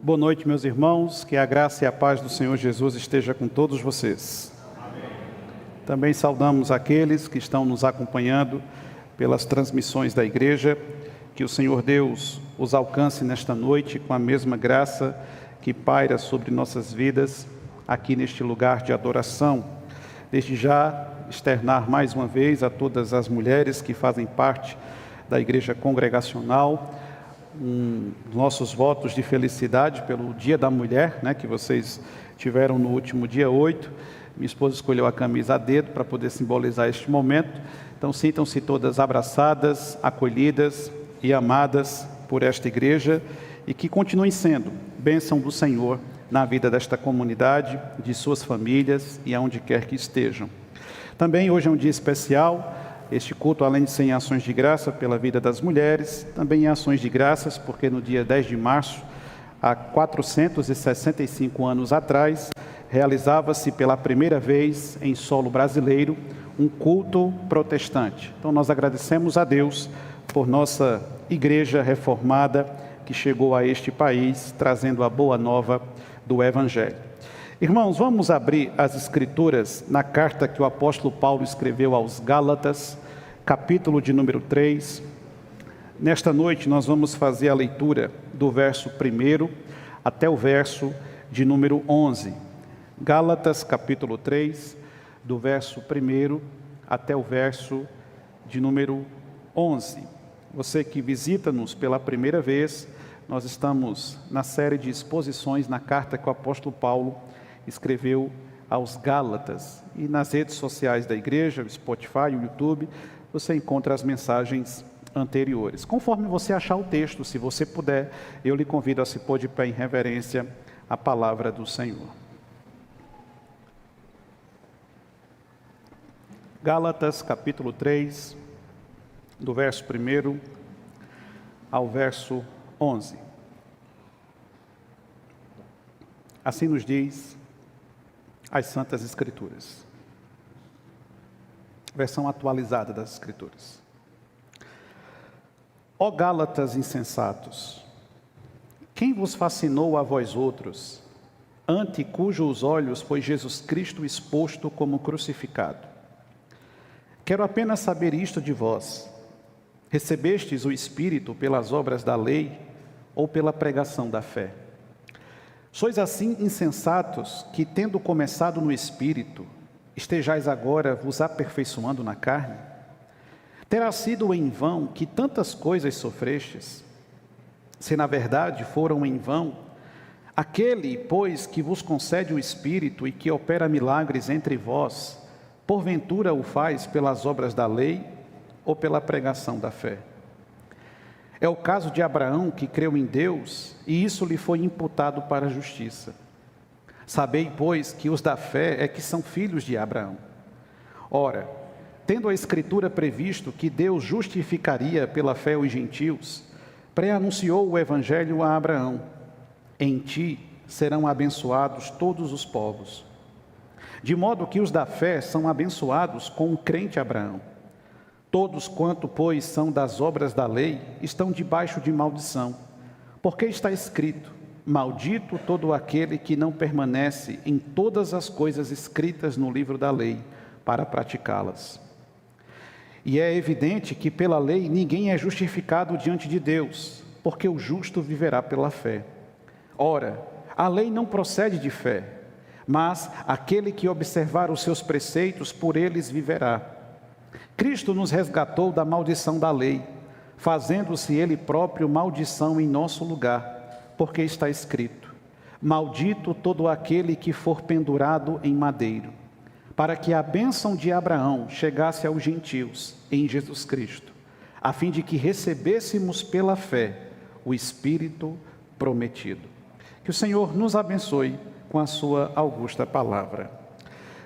Boa noite, meus irmãos, que a graça e a paz do Senhor Jesus esteja com todos vocês. Amém. Também saudamos aqueles que estão nos acompanhando pelas transmissões da igreja, que o Senhor Deus os alcance nesta noite com a mesma graça que paira sobre nossas vidas aqui neste lugar de adoração. Desde já externar mais uma vez a todas as mulheres que fazem parte da igreja congregacional, nossos votos de felicidade pelo Dia da Mulher, que vocês tiveram no último dia 8. Minha esposa escolheu a camisa a dedo para poder simbolizar este momento. Então sintam-se todas abraçadas, acolhidas e amadas por esta igreja e que continuem sendo bênção do Senhor na vida desta comunidade, de suas famílias e aonde quer que estejam. Também hoje é um dia especial. Este culto, além de ser em ações de graça pela vida das mulheres, também em ações de graças, porque no dia 10 de março, há 465 anos atrás, realizava-se pela primeira vez em solo brasileiro um culto protestante. Então nós agradecemos a Deus por nossa igreja reformada que chegou a este país, trazendo a boa nova do Evangelho. Irmãos, vamos abrir as Escrituras na carta que o apóstolo Paulo escreveu aos Gálatas, capítulo de número 3. Nesta noite nós vamos fazer a leitura do verso 1 até o verso de número 11. Gálatas, capítulo 3, do verso 1 até o verso de número 11. Você que visita-nos pela primeira vez, nós estamos na série de exposições na carta que o apóstolo Paulo escreveu aos Gálatas, e nas redes sociais da igreja, o Spotify, o YouTube, você encontra as mensagens anteriores. Conforme você achar o texto, se você puder, eu lhe convido a se pôr de pé em reverência à palavra do Senhor. Gálatas, capítulo 3, do verso 1 ao verso 11. Assim nos diz as Santas Escrituras. Versão atualizada das Escrituras. Ó Gálatas insensatos, quem vos fascinou a vós outros, ante cujos olhos foi Jesus Cristo exposto como crucificado? Quero apenas saber isto de vós: recebestes o Espírito pelas obras da lei ou pela pregação da fé? Sois assim insensatos que, tendo começado no Espírito, estejais agora vos aperfeiçoando na carne? Terá sido em vão que tantas coisas sofrestes? Se na verdade foram em vão, aquele, pois, que vos concede o Espírito e que opera milagres entre vós, porventura o faz pelas obras da lei ou pela pregação da fé? É o caso de Abraão, que creu em Deus, e isso lhe foi imputado para a justiça. Sabei, pois, que os da fé é que são filhos de Abraão. Ora, tendo a Escritura previsto que Deus justificaria pela fé os gentios, pré-anunciou o Evangelho a Abraão: em ti serão abençoados todos os povos. De modo que os da fé são abençoados com o crente Abraão. Todos quanto, pois, são das obras da lei, estão debaixo de maldição, porque está escrito: maldito todo aquele que não permanece em todas as coisas escritas no livro da lei, para praticá-las. E é evidente que pela lei ninguém é justificado diante de Deus, porque o justo viverá pela fé. Ora, a lei não procede de fé, mas aquele que observar os seus preceitos, por eles viverá. Cristo nos resgatou da maldição da lei, fazendo-se Ele próprio maldição em nosso lugar, porque está escrito: maldito todo aquele que for pendurado em madeiro, para que a bênção de Abraão chegasse aos gentios em Jesus Cristo, a fim de que recebêssemos pela fé o Espírito prometido. Que o Senhor nos abençoe com a sua augusta palavra.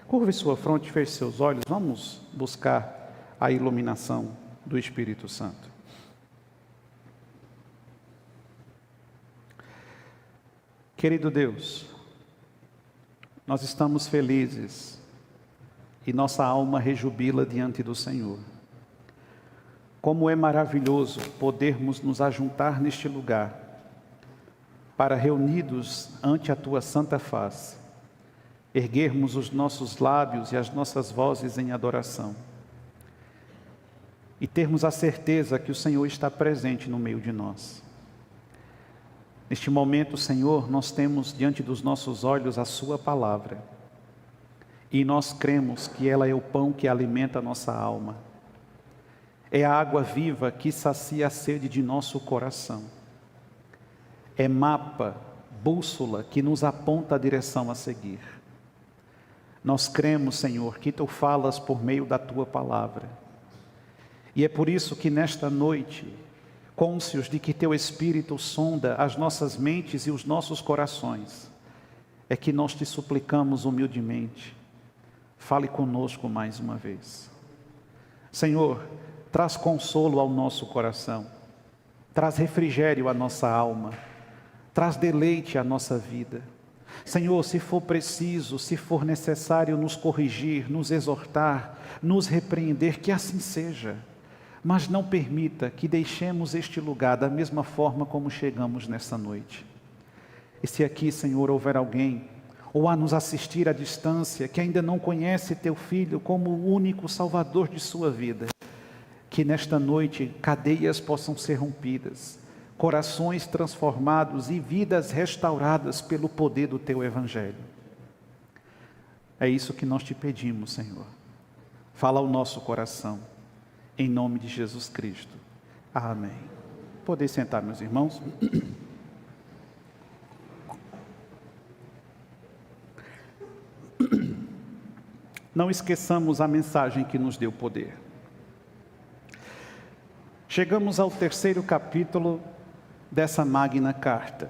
Curve sua fronte, feche seus olhos, vamos buscar a iluminação do Espírito Santo. Querido Deus, nós estamos felizes e nossa alma rejubila diante do Senhor, Como é maravilhoso podermos nos ajuntar neste lugar, para reunidos ante a Tua santa face, erguermos os nossos lábios e as nossas vozes em adoração, e termos a certeza que o Senhor está presente no meio de nós. Neste momento, Senhor, nós temos diante dos nossos olhos a Sua palavra, e nós cremos que ela é o pão que alimenta a nossa alma, é a água viva que sacia a sede de nosso coração, é mapa, bússola que nos aponta a direção a seguir. Nós cremos, Senhor, que Tu falas por meio da Tua palavra, e é por isso que nesta noite, cônscios de que Teu Espírito sonda as nossas mentes e os nossos corações, é que nós Te suplicamos humildemente, fale conosco mais uma vez. Senhor, traz consolo ao nosso coração, traz refrigério à nossa alma, traz deleite à nossa vida. Senhor, se for preciso, se for necessário nos corrigir, nos exortar, nos repreender, que assim seja. Mas não permita que deixemos este lugar da mesma forma como chegamos nessa noite. E se aqui, Senhor, houver alguém, ou a nos assistir à distância, que ainda não conhece Teu Filho como o único Salvador de sua vida, que nesta noite cadeias possam ser rompidas, corações transformados e vidas restauradas pelo poder do Teu Evangelho. É isso que nós Te pedimos, Senhor. Fala ao nosso coração. Em nome de Jesus Cristo. Amém. Podeis sentar, meus irmãos. Não esqueçamos a mensagem que nos deu poder. Chegamos ao 3º capítulo dessa magna carta.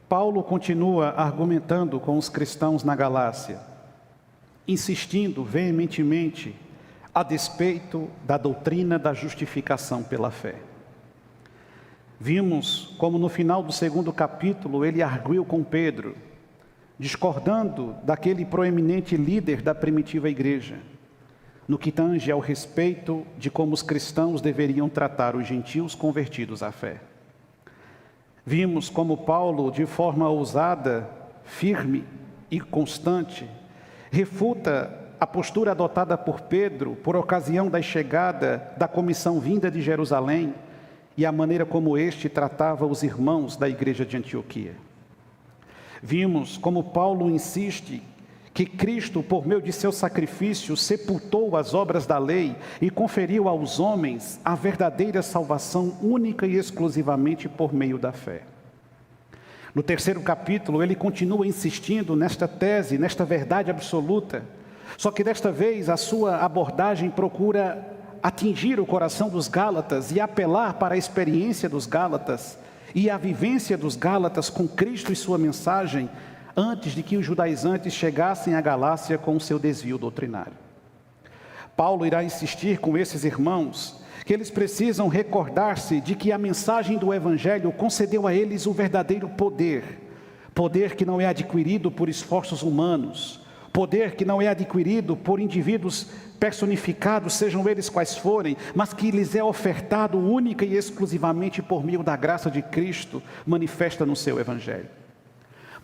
Paulo continua argumentando com os cristãos na Galácia, insistindo veementemente a despeito da doutrina da justificação pela fé. Vimos como no final do 2º capítulo ele arguiu com Pedro, discordando daquele proeminente líder da primitiva igreja, no que tange ao respeito de como os cristãos deveriam tratar os gentios convertidos à fé. Vimos como Paulo, de forma ousada, firme e constante, refuta a postura adotada por Pedro por ocasião da chegada da comissão vinda de Jerusalém e a maneira como este tratava os irmãos da igreja de Antioquia. Vimos como Paulo insiste que Cristo, por meio de seu sacrifício, sepultou as obras da lei e conferiu aos homens a verdadeira salvação única e exclusivamente por meio da fé. No 3º capítulo, ele continua insistindo nesta tese, nesta verdade absoluta, só que desta vez a sua abordagem procura atingir o coração dos Gálatas e apelar para a experiência dos Gálatas e a vivência dos Gálatas com Cristo e sua mensagem, antes de que os judaizantes chegassem à Galácia com o seu desvio doutrinário. Paulo irá insistir com esses irmãos que eles precisam recordar-se de que a mensagem do Evangelho concedeu a eles o verdadeiro poder, poder que não é adquirido por esforços humanos, poder que não é adquirido por indivíduos personificados, sejam eles quais forem, mas que lhes é ofertado única e exclusivamente por meio da graça de Cristo, manifesta no seu Evangelho.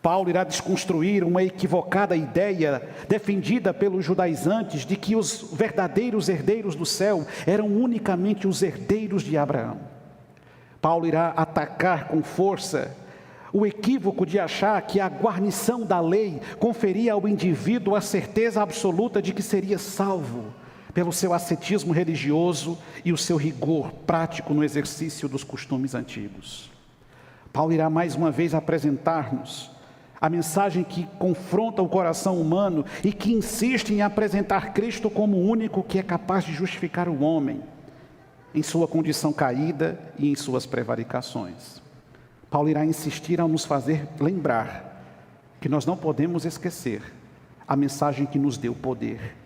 Paulo irá desconstruir uma equivocada ideia defendida pelos judaizantes de que os verdadeiros herdeiros do céu eram unicamente os herdeiros de Abraão. Paulo irá atacar com força o equívoco de achar que a guarnição da lei conferia ao indivíduo a certeza absoluta de que seria salvo pelo seu ascetismo religioso e o seu rigor prático no exercício dos costumes antigos. Paulo irá mais uma vez apresentar-nos a mensagem que confronta o coração humano e que insiste em apresentar Cristo como o único que é capaz de justificar o homem em sua condição caída e em suas prevaricações. Paulo irá insistir ao nos fazer lembrar que nós não podemos esquecer a mensagem que nos deu poder.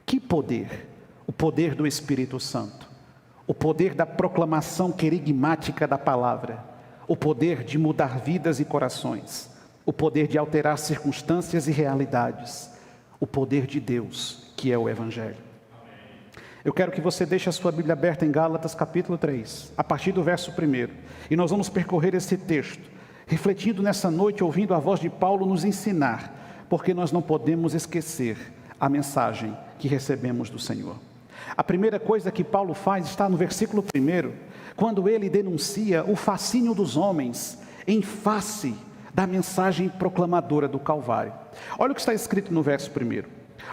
Que poder? O poder do Espírito Santo, o poder da proclamação querigmática da palavra, o poder de mudar vidas e corações, o poder de alterar circunstâncias e realidades, o poder de Deus, que é o Evangelho. Eu quero que você deixe a sua Bíblia aberta em Gálatas capítulo 3, a partir do verso 1. E nós vamos percorrer esse texto, refletindo nessa noite, ouvindo a voz de Paulo nos ensinar, porque nós não podemos esquecer a mensagem que recebemos do Senhor. A primeira coisa que Paulo faz está no versículo 1, quando ele denuncia o fascínio dos homens em face da mensagem proclamadora do Calvário. Olha o que está escrito no verso 1.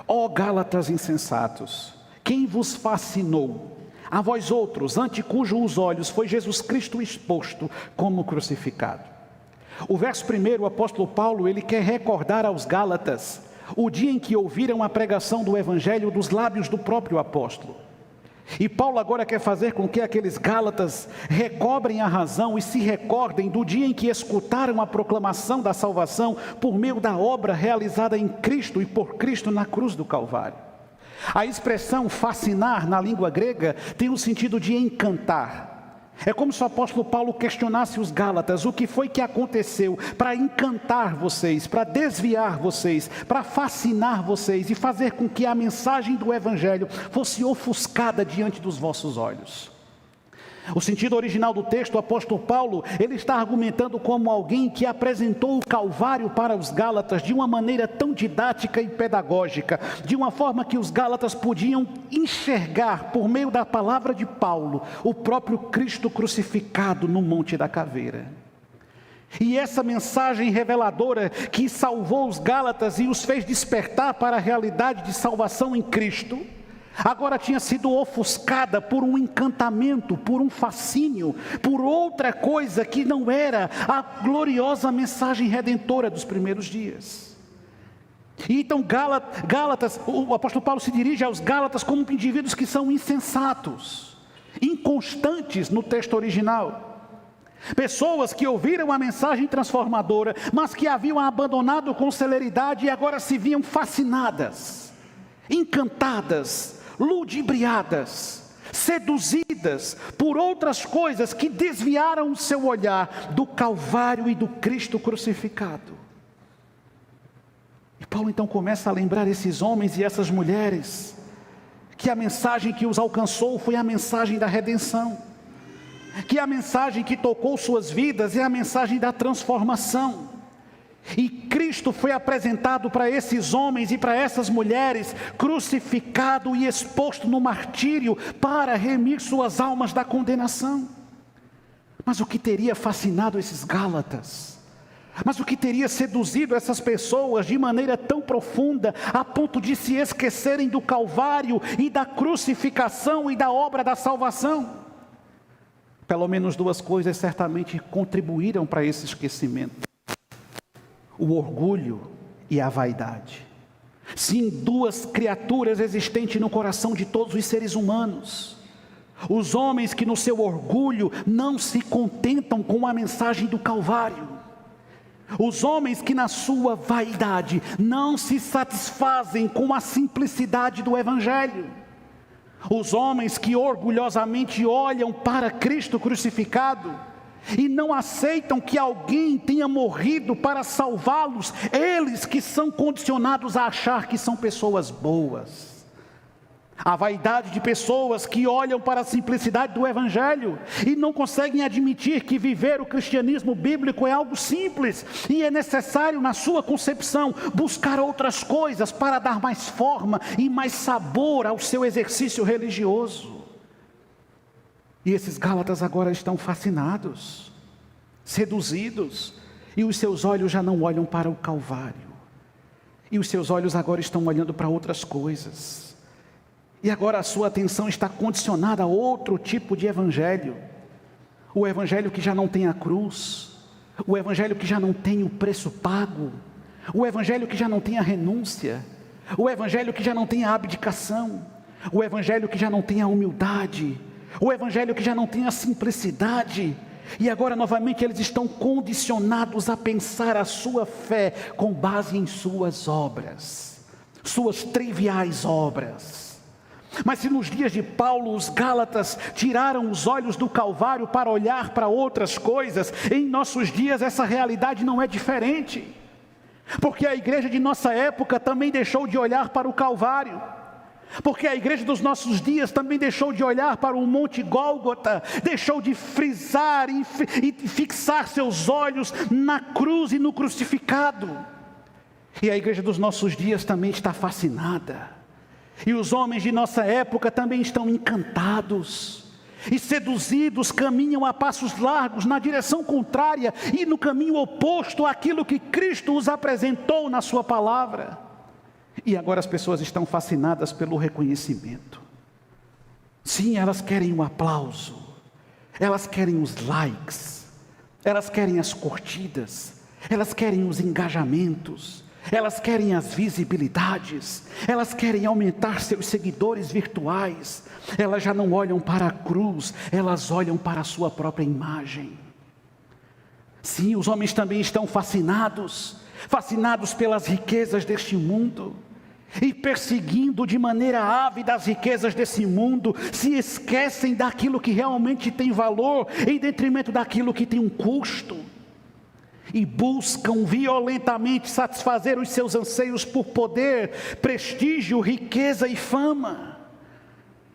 Ó Gálatas insensatos, quem vos fascinou? A vós outros, ante cujos olhos foi Jesus Cristo exposto como crucificado. O verso 1, o apóstolo Paulo, ele quer recordar aos Gálatas o dia em que ouviram a pregação do Evangelho dos lábios do próprio apóstolo. E Paulo agora quer fazer com que aqueles Gálatas recobrem a razão e se recordem do dia em que escutaram a proclamação da salvação por meio da obra realizada em Cristo e por Cristo na cruz do Calvário. A expressão fascinar na língua grega tem o sentido de encantar. É como se o apóstolo Paulo questionasse os Gálatas o que foi que aconteceu para encantar vocês, para desviar vocês, para fascinar vocês e fazer com que a mensagem do Evangelho fosse ofuscada diante dos vossos olhos. O sentido original do texto, o apóstolo Paulo, ele está argumentando como alguém que apresentou o Calvário para os Gálatas de uma maneira tão didática e pedagógica, de uma forma que os Gálatas podiam enxergar, por meio da palavra de Paulo, o próprio Cristo crucificado no Monte da Caveira. E essa mensagem reveladora que salvou os Gálatas e os fez despertar para a realidade de salvação em Cristo, agora tinha sido ofuscada por um encantamento, por um fascínio, por outra coisa que não era a gloriosa mensagem redentora dos primeiros dias. E então Gálatas, o apóstolo Paulo se dirige aos Gálatas como indivíduos que são insensatos, inconstantes no texto original. Pessoas que ouviram a mensagem transformadora, mas que haviam abandonado com celeridade e agora se viam fascinadas, encantadas, ludibriadas, seduzidas por outras coisas que desviaram o seu olhar do Calvário e do Cristo crucificado. E Paulo então começa a lembrar esses homens e essas mulheres que a mensagem que os alcançou foi a mensagem da redenção, que a mensagem que tocou suas vidas é a mensagem da transformação. E Cristo foi apresentado para esses homens e para essas mulheres, crucificado e exposto no martírio para remir suas almas da condenação. Mas o que teria fascinado esses Gálatas? Mas o que teria seduzido essas pessoas de maneira tão profunda, a ponto de se esquecerem do Calvário e da crucificação e da obra da salvação? Pelo menos duas coisas certamente contribuíram para esse esquecimento: o orgulho e a vaidade. Sim, duas criaturas existentes no coração de todos os seres humanos. Os homens que no seu orgulho não se contentam com a mensagem do Calvário. Os homens que na sua vaidade não se satisfazem com a simplicidade do Evangelho. Os homens que orgulhosamente olham para Cristo crucificado e não aceitam que alguém tenha morrido para salvá-los, eles que são condicionados a achar que são pessoas boas. A vaidade de pessoas que olham para a simplicidade do Evangelho e não conseguem admitir que viver o cristianismo bíblico é algo simples e é necessário, na sua concepção, buscar outras coisas para dar mais forma e mais sabor ao seu exercício religioso. E esses Gálatas agora estão fascinados, seduzidos, e os seus olhos já não olham para o Calvário. E os seus olhos agora estão olhando para outras coisas. E agora a sua atenção está condicionada a outro tipo de evangelho. O evangelho que já não tem a cruz, o evangelho que já não tem o preço pago, o evangelho que já não tem a renúncia, o evangelho que já não tem a abdicação, o evangelho que já não tem a humildade, o evangelho que já não tem a simplicidade. E agora novamente eles estão condicionados a pensar a sua fé com base em suas obras, suas triviais obras. Mas se nos dias de Paulo os Gálatas tiraram os olhos do Calvário para olhar para outras coisas, em nossos dias essa realidade não é diferente, porque a igreja de nossa época também deixou de olhar para o Calvário. Porque a igreja dos nossos dias também deixou de olhar para o Monte Gólgota, deixou de frisar e fixar seus olhos na cruz e no crucificado. E a igreja dos nossos dias também está fascinada. E os homens de nossa época também estão encantados e seduzidos, caminham a passos largos na direção contrária e no caminho oposto àquilo que Cristo os apresentou na sua palavra. E agora as pessoas estão fascinadas pelo reconhecimento. Sim, elas querem o aplauso, elas querem os likes, elas querem as curtidas, elas querem os engajamentos, elas querem as visibilidades, elas querem aumentar seus seguidores virtuais. Elas já não olham para a cruz, elas olham para a sua própria imagem. Sim, os homens também estão fascinados pelas riquezas deste mundo, e perseguindo de maneira ávida as riquezas desse mundo, se esquecem daquilo que realmente tem valor, em detrimento daquilo que tem um custo, e buscam violentamente satisfazer os seus anseios por poder, prestígio, riqueza e fama.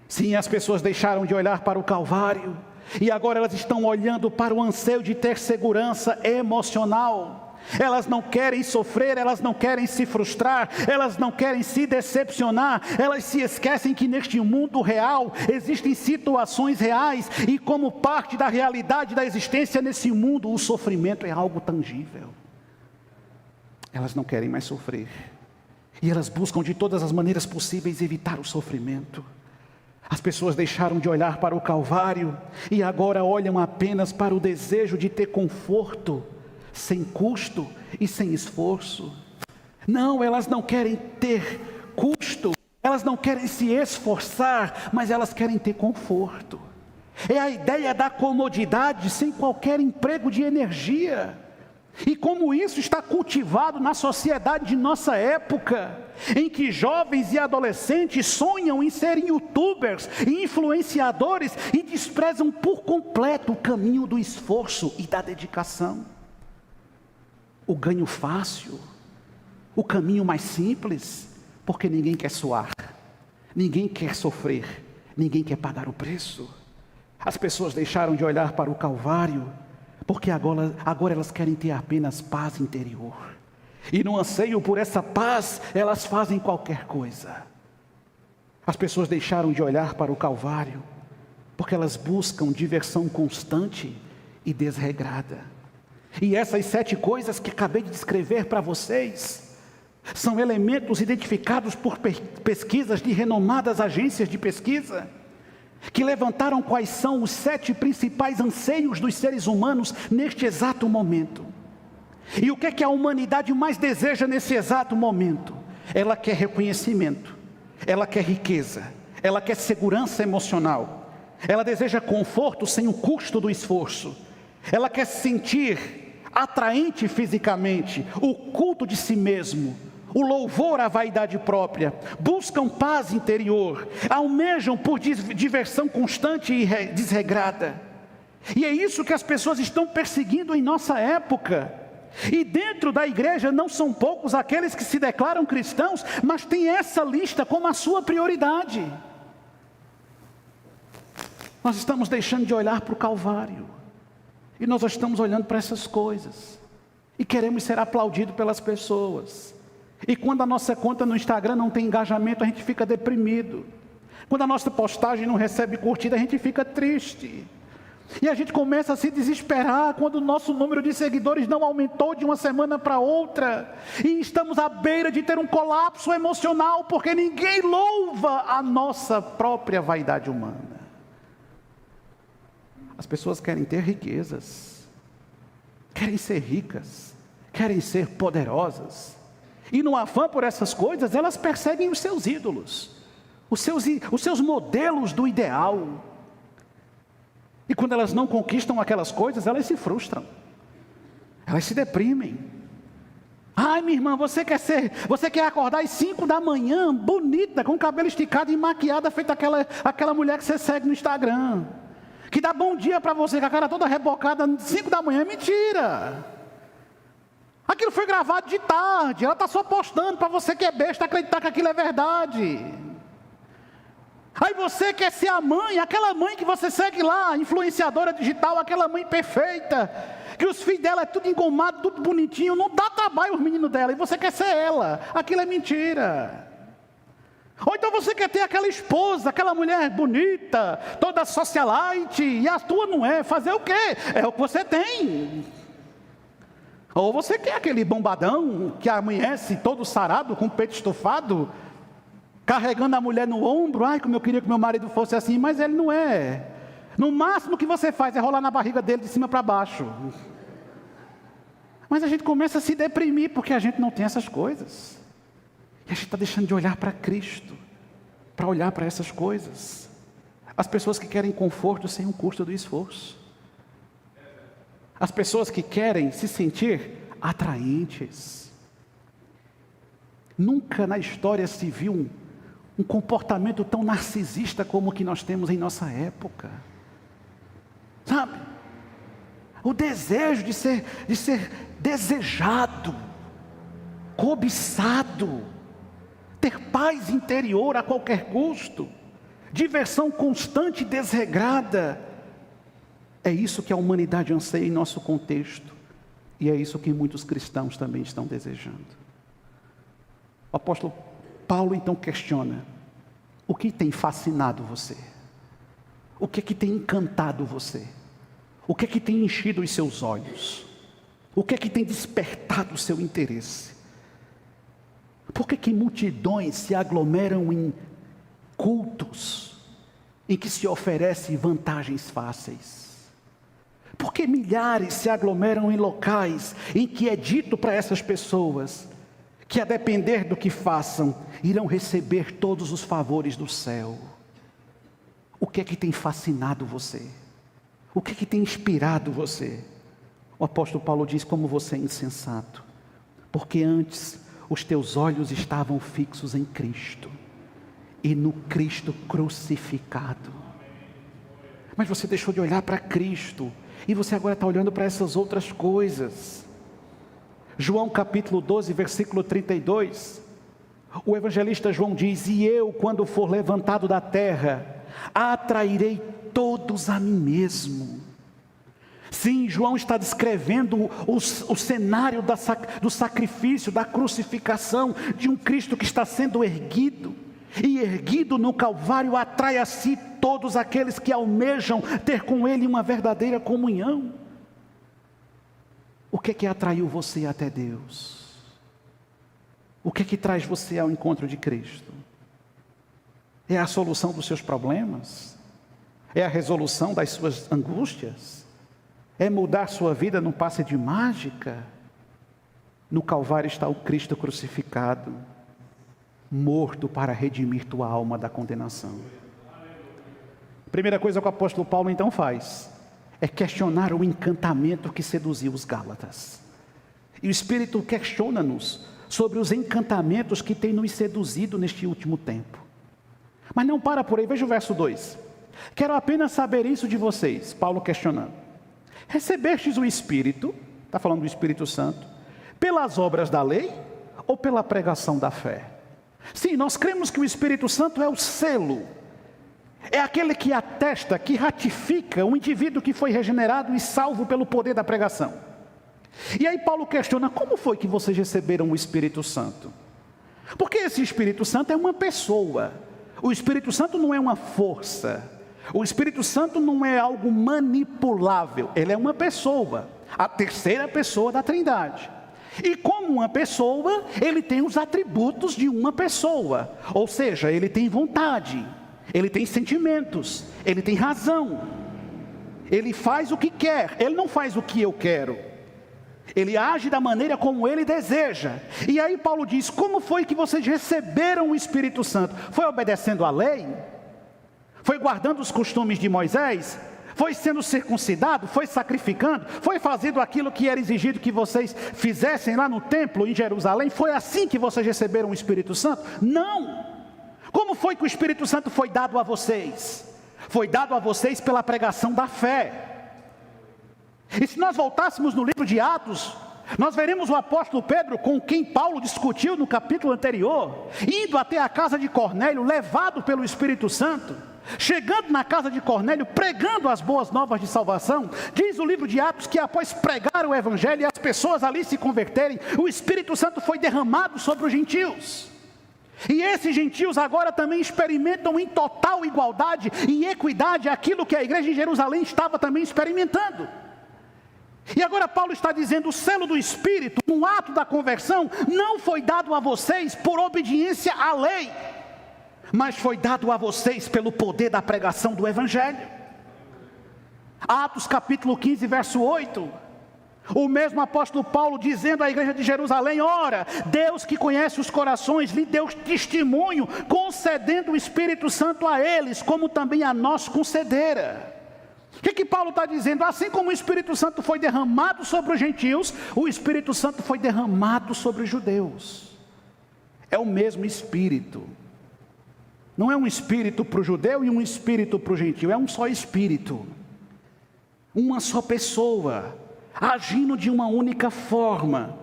Sim, as pessoas deixaram de olhar para o Calvário, e agora elas estão olhando para o anseio de ter segurança emocional. Elas não querem sofrer, elas não querem se frustrar, elas não querem se decepcionar. Elas se esquecem que neste mundo real existem situações reais, e como parte da realidade da existência nesse mundo, o sofrimento é algo tangível. Elas não querem mais sofrer, e elas buscam de todas as maneiras possíveis evitar o sofrimento. As pessoas deixaram de olhar para o Calvário e agora olham apenas para o desejo de ter conforto, sem custo e sem esforço. Não, elas não querem ter custo, elas não querem se esforçar, mas elas querem ter conforto. É a ideia da comodidade sem qualquer emprego de energia. E como isso está cultivado na sociedade de nossa época, em que jovens e adolescentes sonham em serem youtubers e influenciadores e desprezam por completo o caminho do esforço e da dedicação. O ganho fácil, o caminho mais simples, porque ninguém quer suar, ninguém quer sofrer, ninguém quer pagar o preço. As pessoas deixaram de olhar para o Calvário, porque agora elas querem ter apenas paz interior. E no anseio por essa paz, elas fazem qualquer coisa. As pessoas deixaram de olhar para o Calvário, porque elas buscam diversão constante e desregrada. E essas 7 coisas que acabei de descrever para vocês, são elementos identificados por pesquisas de renomadas agências de pesquisa, que levantaram quais são os 7 principais anseios dos seres humanos neste exato momento. E o que é que a humanidade mais deseja nesse exato momento? Ela quer reconhecimento, ela quer riqueza, ela quer segurança emocional, ela deseja conforto sem o custo do esforço, ela quer se sentir atraente fisicamente, o culto de si mesmo, o louvor à vaidade própria, buscam paz interior, almejam por diversão constante e desregrada. E é isso que as pessoas estão perseguindo em nossa época. E dentro da igreja não são poucos aqueles que se declaram cristãos, mas têm essa lista como a sua prioridade. Nós estamos deixando de olhar para o Calvário, e nós estamos olhando para essas coisas, e queremos ser aplaudidos pelas pessoas. E quando a nossa conta no Instagram não tem engajamento, a gente fica deprimido. Quando a nossa postagem não recebe curtida, a gente fica triste. E a gente começa a se desesperar quando o nosso número de seguidores não aumentou de uma semana para outra. E estamos à beira de ter um colapso emocional, porque ninguém louva a nossa própria vaidade humana. As pessoas querem ter riquezas, querem ser ricas, querem ser poderosas. E no afã por essas coisas, elas perseguem os seus ídolos, os seus modelos do ideal. E quando elas não conquistam aquelas coisas, elas se frustram, elas se deprimem. Ai, minha irmã, você quer acordar às 5 da manhã, bonita, com o cabelo esticado e maquiada, feita aquela mulher que você segue no Instagram, que dá bom dia para você, com a cara toda rebocada, 5 da manhã, mentira. Aquilo foi gravado de tarde, ela está só postando para você que é besta acreditar que aquilo é verdade. Aí você quer ser a mãe, aquela mãe que você segue lá, influenciadora digital, aquela mãe perfeita, que os filhos dela é tudo engomado, tudo bonitinho, não dá trabalho os meninos dela, e você quer ser ela. Aquilo é mentira. Ou então você quer ter aquela esposa, aquela mulher bonita, toda socialite, e a tua não é. Fazer o quê? É o que você tem. Ou você quer aquele bombadão que amanhece todo sarado, com o peito estufado, carregando a mulher no ombro. Ai, como eu queria que meu marido fosse assim, mas ele não é. No máximo que você faz é rolar na barriga dele de cima para baixo. Mas a gente começa a se deprimir porque a gente não tem essas coisas. E a gente está deixando de olhar para Cristo, para olhar para essas coisas. As pessoas que querem conforto sem o custo do esforço. As pessoas que querem se sentir atraentes. Nunca na história se viu um comportamento tão narcisista como o que nós temos em nossa época. Sabe? O desejo de ser desejado, cobiçado, ter paz interior a qualquer custo, diversão constante e desregrada. É isso que a humanidade anseia em nosso contexto, e é isso que muitos cristãos também estão desejando. O apóstolo Paulo então questiona: o que tem fascinado você? O que é que tem encantado você? O que é que tem enchido os seus olhos? O que é que tem despertado o seu interesse? Por que multidões se aglomeram em cultos em que se oferecem vantagens fáceis? Por que milhares se aglomeram em locais em que é dito para essas pessoas que, a depender do que façam, irão receber todos os favores do céu? O que é que tem fascinado você? O que é que tem inspirado você? O apóstolo Paulo diz: como você é insensato, porque antes os teus olhos estavam fixos em Cristo, e no Cristo crucificado. Mas você deixou de olhar para Cristo, e você agora está olhando para essas outras coisas. João capítulo 12, versículo 32, o evangelista João diz: e eu, quando for levantado da terra, atrairei todos a mim mesmo. Sim, João está descrevendo o cenário do sacrifício, da crucificação, de um Cristo que está sendo erguido, e erguido no Calvário atrai a si todos aqueles que almejam ter com Ele uma verdadeira comunhão. O que é que atraiu você até Deus? O que é que traz você ao encontro de Cristo? É a solução dos seus problemas? É a resolução das suas angústias? É mudar sua vida num passe de mágica? No Calvário está o Cristo crucificado, morto para redimir tua alma da condenação. Primeira coisa que o apóstolo Paulo então faz é questionar o encantamento que seduziu os Gálatas. E o Espírito questiona-nos sobre os encantamentos que têm nos seduzido neste último tempo. Mas não para por aí, veja o verso 2. Quero apenas saber isso de vocês, Paulo questionando. Recebestes o Espírito, está falando do Espírito Santo, pelas obras da lei ou pela pregação da fé? Sim, nós cremos que o Espírito Santo é o selo, é aquele que atesta, que ratifica o indivíduo que foi regenerado e salvo pelo poder da pregação. E aí Paulo questiona: como foi que vocês receberam o Espírito Santo? Porque esse Espírito Santo é uma pessoa, o Espírito Santo não é uma força, o Espírito Santo não é algo manipulável, ele é uma pessoa, a terceira pessoa da Trindade. E como uma pessoa, ele tem os atributos de uma pessoa, ou seja, ele tem vontade, ele tem sentimentos, ele tem razão, ele faz o que quer, ele não faz o que eu quero, ele age da maneira como ele deseja. E aí Paulo diz: como foi que vocês receberam o Espírito Santo? Foi obedecendo à lei? Foi guardando os costumes de Moisés? Foi sendo circuncidado? Foi sacrificando? Foi fazendo aquilo que era exigido que vocês fizessem lá no templo em Jerusalém? Foi assim que vocês receberam o Espírito Santo? Não! Como foi que o Espírito Santo foi dado a vocês? Foi dado a vocês pela pregação da fé. E se nós voltássemos no livro de Atos, Nós veremos o apóstolo Pedro, com quem Paulo discutiu no capítulo anterior, indo até a casa de Cornélio, levado pelo Espírito Santo, chegando na casa de Cornélio, pregando as boas novas de salvação. Diz o livro de Atos que após pregar o evangelho e as pessoas ali se converterem, o Espírito Santo foi derramado sobre os gentios. E esses gentios agora também experimentam em total igualdade e equidade aquilo que a igreja de Jerusalém estava também experimentando. E agora Paulo está dizendo: o selo do Espírito, no ato da conversão, não foi dado a vocês por obediência à lei, mas foi dado a vocês pelo poder da pregação do Evangelho. Atos capítulo 15, verso 8. O mesmo apóstolo Paulo dizendo à igreja de Jerusalém: ora, Deus que conhece os corações, lhe deu testemunho, concedendo o Espírito Santo a eles, como também a nós concedera. O que Paulo está dizendo? Assim como o Espírito Santo foi derramado sobre os gentios, o Espírito Santo foi derramado sobre os judeus. É o mesmo Espírito. Não é um Espírito para o judeu e um Espírito para o gentio, é um só Espírito. Uma só pessoa, agindo de uma única forma.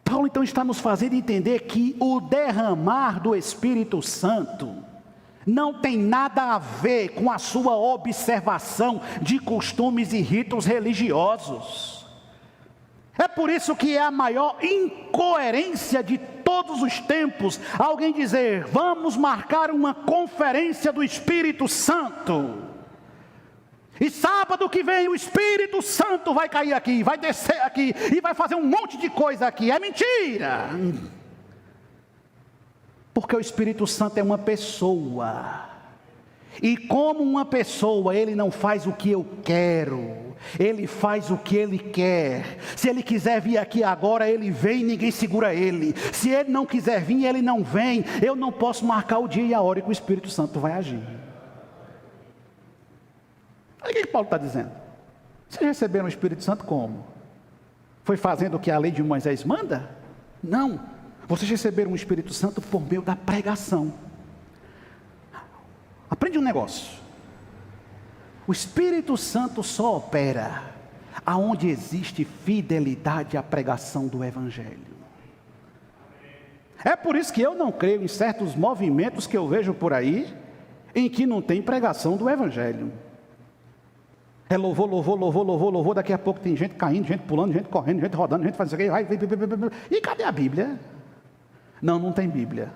Paulo então está nos fazendo entender que o derramar do Espírito Santo não tem nada a ver com a sua observação de costumes e ritos religiosos. É por isso que é a maior incoerência de todos os tempos alguém dizer: vamos marcar uma conferência do Espírito Santo, e sábado que vem o Espírito Santo vai cair aqui, vai descer aqui e vai fazer um monte de coisa aqui. É mentira! Porque o Espírito Santo é uma pessoa, e como uma pessoa, ele não faz o que eu quero, ele faz o que ele quer. Se ele quiser vir aqui agora, ele vem, ninguém segura ele. Se ele não quiser vir, ele não vem. Eu não posso marcar o dia e a hora que o Espírito Santo vai agir. Olha o que Paulo está dizendo. Vocês receberam o Espírito Santo como? Foi fazendo o que a lei de Moisés manda? Não. Vocês receberam o Espírito Santo por meio da pregação. Aprende um negócio. O Espírito Santo só opera aonde existe fidelidade à pregação do Evangelho. É por isso que eu não creio em certos movimentos que eu vejo por aí, em que não tem pregação do Evangelho. É louvor, louvor, louvor, louvor, louvor. Daqui a pouco tem gente caindo, gente pulando, gente correndo, gente rodando, gente fazendo isso aqui. E cadê a Bíblia? Não tem Bíblia.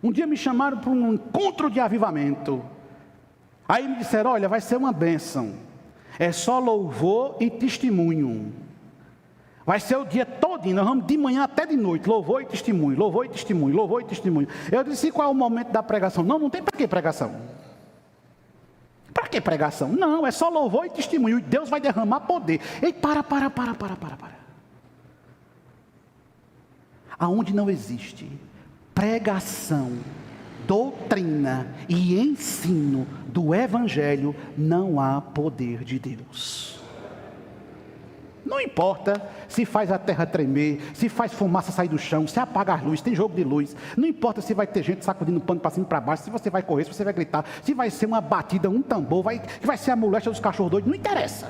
Um dia me chamaram para um encontro de avivamento. Aí me disseram: olha, vai ser uma bênção. É só louvor e testemunho. Vai ser o dia todinho, nós vamos de manhã até de noite, louvor e testemunho, louvor e testemunho, louvor e testemunho. Eu disse: qual é o momento da pregação? Não tem para que pregação. Para que pregação? Não, é só louvor e testemunho, e Deus vai derramar poder. Ei, para. Aonde não existe pregação, doutrina e ensino do Evangelho, não há poder de Deus. Não importa se faz a terra tremer, se faz fumaça sair do chão, se apaga as luzes, tem jogo de luz. Não importa se vai ter gente sacudindo pano para cima e para baixo, se você vai correr, se você vai gritar, se vai ser uma batida, um tambor, vai ser a moléstia dos cachorros doidos. Não interessa.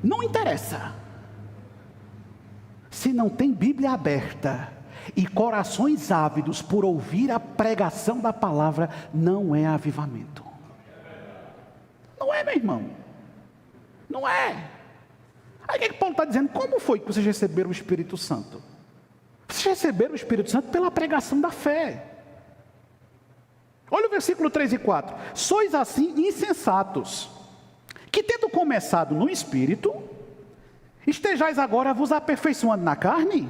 Não interessa. Se não tem Bíblia aberta e corações ávidos por ouvir a pregação da palavra, não é avivamento. Não é, meu irmão. Não é. Aí o que Paulo está dizendo? Como foi que vocês receberam o Espírito Santo? Vocês receberam o Espírito Santo pela pregação da fé. Olha o versículo 3 e 4. Sois assim insensatos, que tendo começado no Espírito, estejais agora vos aperfeiçoando na carne?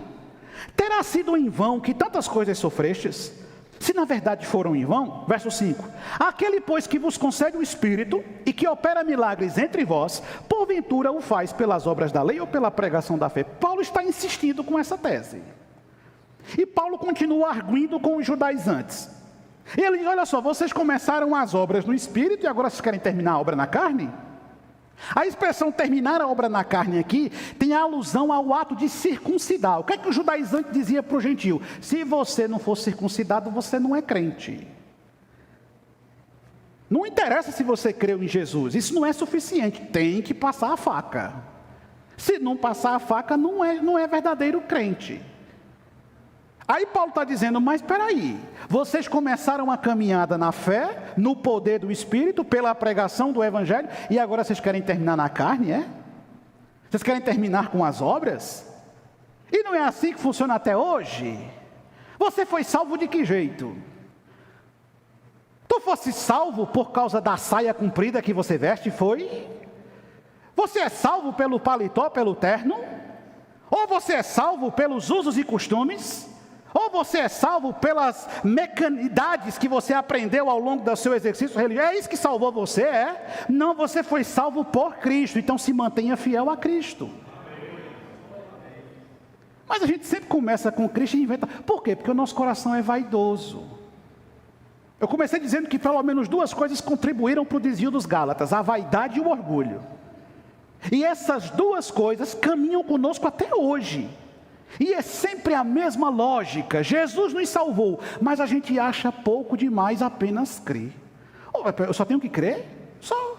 Terá sido em vão que tantas coisas sofrestes? Se na verdade foram em vão, verso 5, aquele pois que vos concede o Espírito e que opera milagres entre vós, porventura o faz pelas obras da lei ou pela pregação da fé? Paulo está insistindo com essa tese. E Paulo continua arguindo com os judaizantes. Ele diz: olha só, vocês começaram as obras no Espírito e agora vocês querem terminar a obra na carne? A expressão terminar a obra na carne aqui tem alusão ao ato de circuncidar. O que é que o judaizante dizia para o gentio? Se você não for circuncidado, você não é crente. Não interessa se você creu em Jesus, isso não é suficiente, tem que passar a faca. Se não passar a faca, não é verdadeiro crente. Aí Paulo está dizendo, mas espera aí, vocês começaram a caminhada na fé, no poder do Espírito, pela pregação do Evangelho, e agora vocês querem terminar na carne, é? Vocês querem terminar com as obras? E não é assim que funciona até hoje? Você foi salvo de que jeito? Tu fosse salvo por causa da saia comprida que você veste, foi? Você é salvo pelo paletó, pelo terno? Ou você é salvo pelos usos e costumes? Ou você é salvo pelas mecanidades que você aprendeu ao longo do seu exercício religioso? É isso que salvou você, é? Não, você foi salvo por Cristo, então se mantenha fiel a Cristo. Mas a gente sempre começa com Cristo e inventa. Por quê? Porque o nosso coração é vaidoso. Eu comecei dizendo que pelo menos duas coisas contribuíram para o desvio dos Gálatas: a vaidade e o orgulho. E essas duas coisas caminham conosco até hoje. E é sempre a mesma lógica. Jesus nos salvou, mas a gente acha pouco demais apenas crer. Eu só tenho que crer? Só.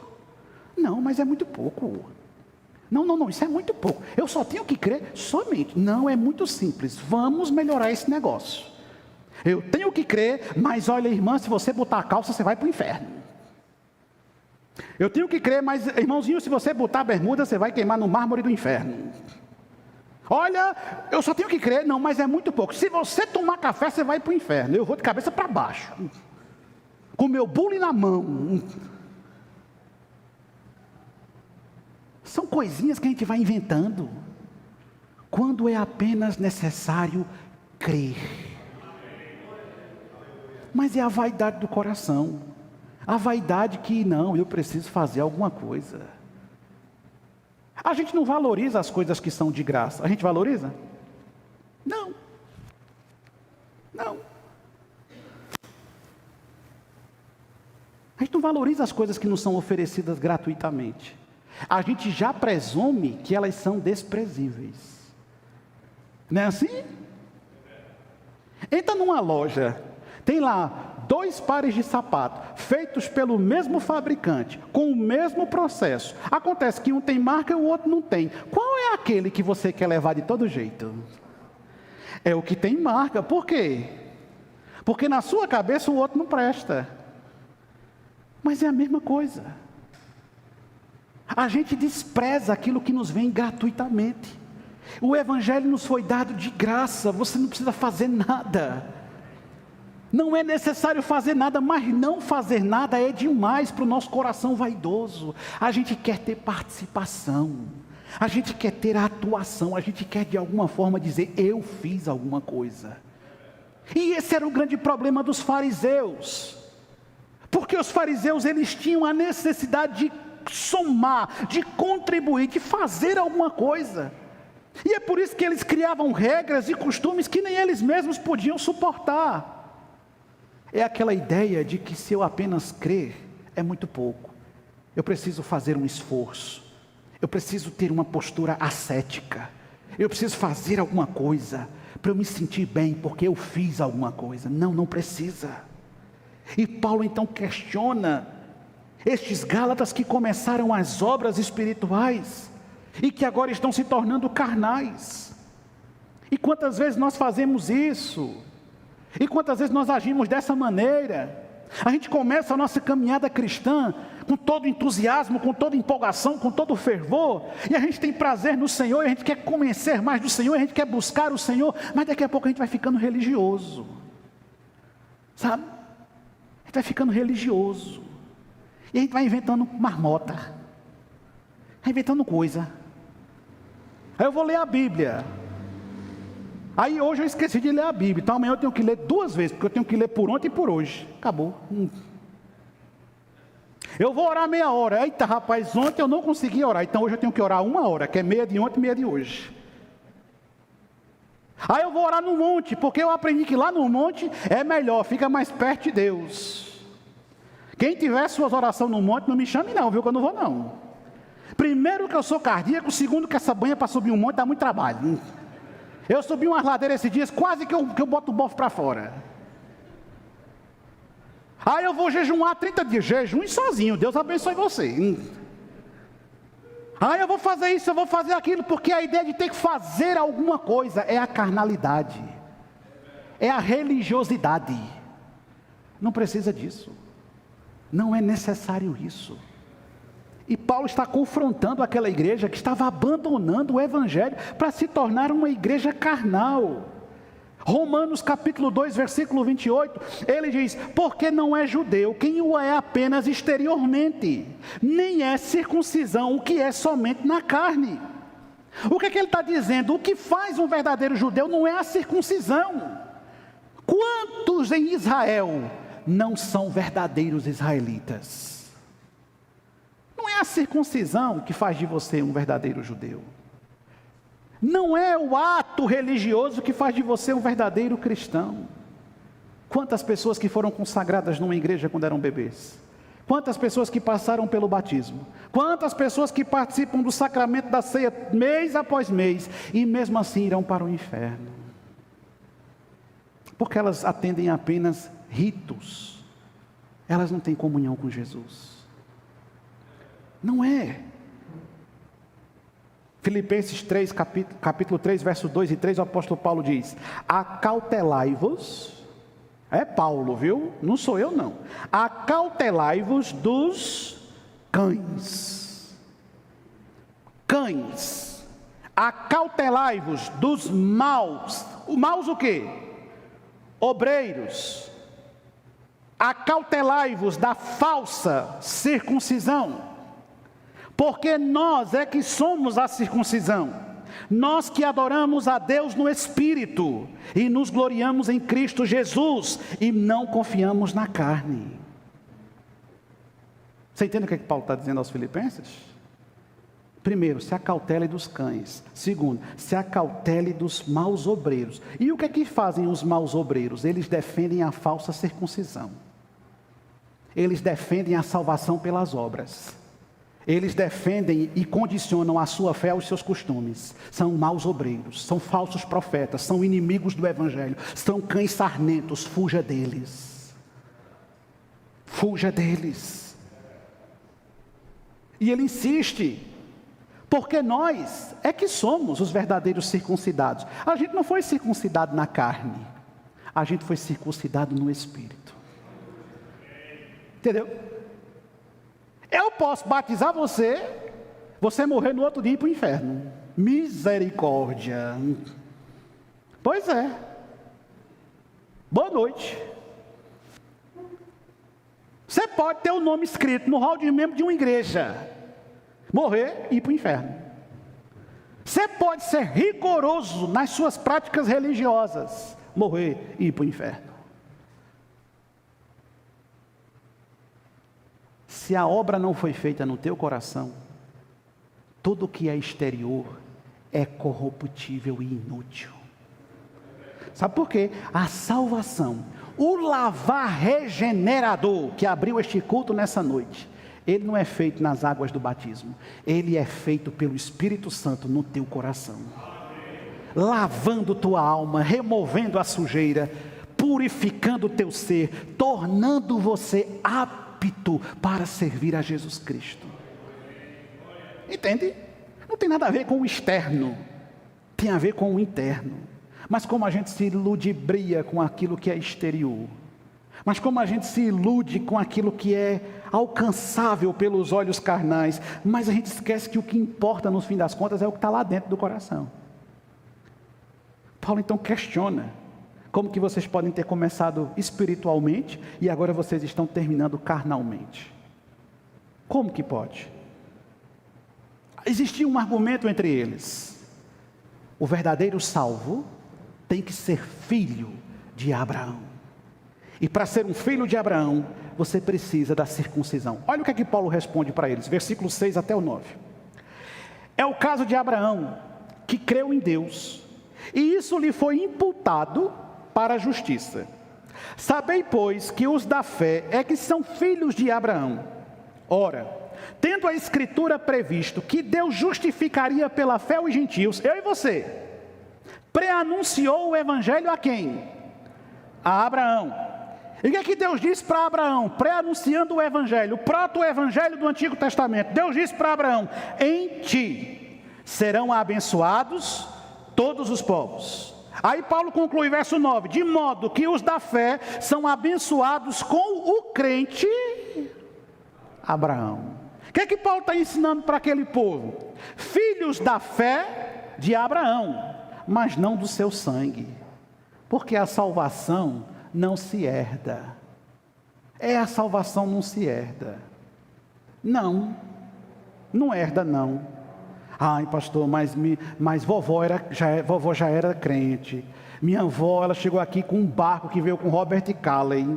Não, mas é muito pouco. Não, isso é muito pouco. Eu só tenho que crer somente. Não, é muito simples. Vamos melhorar esse negócio. Eu tenho que crer, mas olha, irmã, se você botar a calça, você vai para o inferno. Eu tenho que crer, mas irmãozinho, se você botar a bermuda, você vai queimar no mármore do inferno. Olha, eu só tenho que crer, não, mas é muito pouco. Se você tomar café, você vai para o inferno. Eu vou de cabeça para baixo, com meu bule na mão. São coisinhas que a gente vai inventando, quando é apenas necessário crer. Mas é a vaidade do coração, a vaidade que não, eu preciso fazer alguma coisa. A gente não valoriza as coisas que são de graça. A gente valoriza? Não. A gente não valoriza as coisas que nos são oferecidas gratuitamente. A gente já presume que elas são desprezíveis. Não é assim? Entra numa loja, tem lá 2 pares de sapato, feitos pelo mesmo fabricante, com o mesmo processo. Acontece que um tem marca e o outro não tem. Qual é aquele que você quer levar de todo jeito? É o que tem marca. Por quê? Porque na sua cabeça o outro não presta. Mas é a mesma coisa. A gente despreza aquilo que nos vem gratuitamente. O Evangelho nos foi dado de graça, você não precisa fazer nada. Não é necessário fazer nada, mas não fazer nada é demais para o nosso coração vaidoso. A gente quer ter participação, a gente quer ter atuação, a gente quer de alguma forma dizer, eu fiz alguma coisa. E esse era o grande problema dos fariseus. Porque os fariseus, eles tinham a necessidade de somar, de contribuir, de fazer alguma coisa. E é por isso que eles criavam regras e costumes que nem eles mesmos podiam suportar. É aquela ideia de que se eu apenas crer, é muito pouco. Eu preciso fazer um esforço. Eu preciso ter uma postura ascética. Eu preciso fazer alguma coisa para eu me sentir bem, porque eu fiz alguma coisa. Não precisa. E Paulo então questiona estes Gálatas que começaram as obras espirituais e que agora estão se tornando carnais. E quantas vezes nós fazemos isso? E quantas vezes nós agimos dessa maneira? A gente começa a nossa caminhada cristã com todo entusiasmo, com toda empolgação, com todo fervor, e a gente tem prazer no Senhor, e a gente quer conhecer mais do Senhor, a gente quer buscar o Senhor, mas daqui a pouco a gente vai ficando religioso, sabe? A gente vai ficando religioso, e a gente vai inventando marmota, vai inventando coisa. Aí eu vou ler a Bíblia. Aí hoje eu esqueci de ler a Bíblia, então amanhã eu tenho que ler 2 vezes, porque eu tenho que ler por ontem e por hoje. Acabou. Eu vou orar meia hora. Eita rapaz, ontem eu não consegui orar, então hoje eu tenho que orar 1 hora, que é meia de ontem e meia de hoje. Aí eu vou orar no monte, porque eu aprendi que lá no monte é melhor, fica mais perto de Deus. Quem tiver suas orações no monte, não me chame não, viu, que eu não vou não. Primeiro que eu sou cardíaco, segundo que essa banha para subir um monte dá muito trabalho. Eu subi umas ladeiras esses dias, quase que eu boto o bofe para fora. Ah, eu vou jejuar 30 dias. Jejum sozinho, Deus abençoe você. Ah, eu vou fazer isso, eu vou fazer aquilo, porque a ideia de ter que fazer alguma coisa é a carnalidade, é a religiosidade. Não precisa disso, não é necessário isso. E Paulo está confrontando aquela igreja que estava abandonando o evangelho para se tornar uma igreja carnal. Romanos capítulo 2, versículo 28, ele diz: porque não é judeu quem o é apenas exteriormente, nem é circuncisão o que é somente na carne. O que é que ele está dizendo? O que faz um verdadeiro judeu não é a circuncisão. Quantos em Israel não são verdadeiros israelitas? Não é a circuncisão que faz de você um verdadeiro judeu. Não é o ato religioso que faz de você um verdadeiro cristão. Quantas pessoas que foram consagradas numa igreja quando eram bebês? Quantas pessoas que passaram pelo batismo? Quantas pessoas que participam do sacramento da ceia mês após mês e mesmo assim irão para o inferno? Porque elas atendem apenas ritos. Elas não têm comunhão com Jesus. Não é. Filipenses 3, capítulo 3, verso 2 e 3, o apóstolo Paulo diz: acautelai-vos, é Paulo, viu? Não sou eu não. Acautelai-vos dos cães. Cães. Acautelai-vos dos maus. O maus o quê? Obreiros. Acautelai-vos da falsa circuncisão. Porque nós é que somos a circuncisão, nós que adoramos a Deus no Espírito, e nos gloriamos em Cristo Jesus, e não confiamos na carne. Você entende o que Paulo está dizendo aos filipenses? Primeiro, se acautele dos cães. Segundo, se acautele dos maus obreiros. E o que é que fazem os maus obreiros? Eles defendem a falsa circuncisão. Eles defendem a salvação pelas obras. Eles defendem e condicionam a sua fé aos seus costumes. São maus obreiros, são falsos profetas, são inimigos do evangelho, são cães sarmentos. Fuja deles. Fuja deles. E ele insiste, porque nós é que somos os verdadeiros circuncidados. A gente não foi circuncidado na carne, a gente foi circuncidado no Espírito. Entendeu? Eu posso batizar você, você morrer no outro dia e ir para o inferno. Misericórdia. Pois é. Boa noite. Você pode ter o nome escrito no hall de membro de uma igreja, morrer e ir para o inferno. Você pode ser rigoroso nas suas práticas religiosas, morrer e ir para o inferno. Se a obra não foi feita no teu coração, tudo que é exterior é corruptível e inútil. Sabe por quê? A salvação, o lavar regenerador que abriu este culto nessa noite, ele não é feito nas águas do batismo, ele é feito pelo Espírito Santo no teu coração, lavando tua alma, removendo a sujeira, purificando o teu ser, tornando você apto para servir a Jesus Cristo. Entende? Não tem nada a ver com o externo, tem a ver com o interno. Mas como a gente se ludibria com aquilo que é exterior, mas como a gente se ilude com aquilo que é alcançável pelos olhos carnais, mas a gente esquece que o que importa no fim das contas é o que está lá dentro do coração. Paulo então questiona: como que vocês podem ter começado espiritualmente e agora vocês estão terminando carnalmente? Como que pode? Existia um argumento entre eles: o verdadeiro salvo tem que ser filho de Abraão. E para ser um filho de Abraão, você precisa da circuncisão. Olha o que é que Paulo responde para eles, versículos 6 até o 9. É o caso de Abraão, que creu em Deus, e isso lhe foi imputado para a justiça. Sabei, pois, que os da fé é que são filhos de Abraão. Ora, tendo a Escritura previsto que Deus justificaria pela fé os gentios, eu e você, preanunciou o Evangelho a quem? A Abraão. E o que é que Deus disse para Abraão, pré-anunciando o Evangelho, o proto-evangelho do Antigo Testamento? Deus disse para Abraão: em ti serão abençoados todos os povos. Aí Paulo conclui, verso 9: de modo que os da fé são abençoados com o crente Abraão. O que é que Paulo está ensinando para aquele povo? Filhos da fé de Abraão, mas não do seu sangue, porque a salvação não se herda. A salvação não se herda. Não herda não. Ai, pastor, mas vovó já era crente. Minha avó, ela chegou aqui com um barco que veio com Robert Calley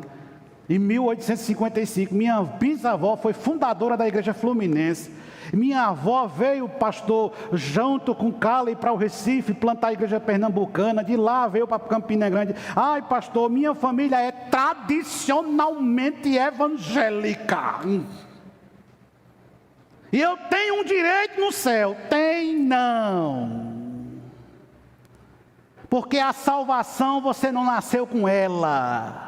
em 1855. Minha bisavó foi fundadora da igreja Fluminense. Minha avó veio, pastor, junto com Calley para o Recife, plantar a igreja pernambucana. De lá veio para Campina Grande. Ai, pastor, minha família é tradicionalmente evangélica. E eu tenho um direito no céu. Tem não. Porque a salvação você não nasceu com ela.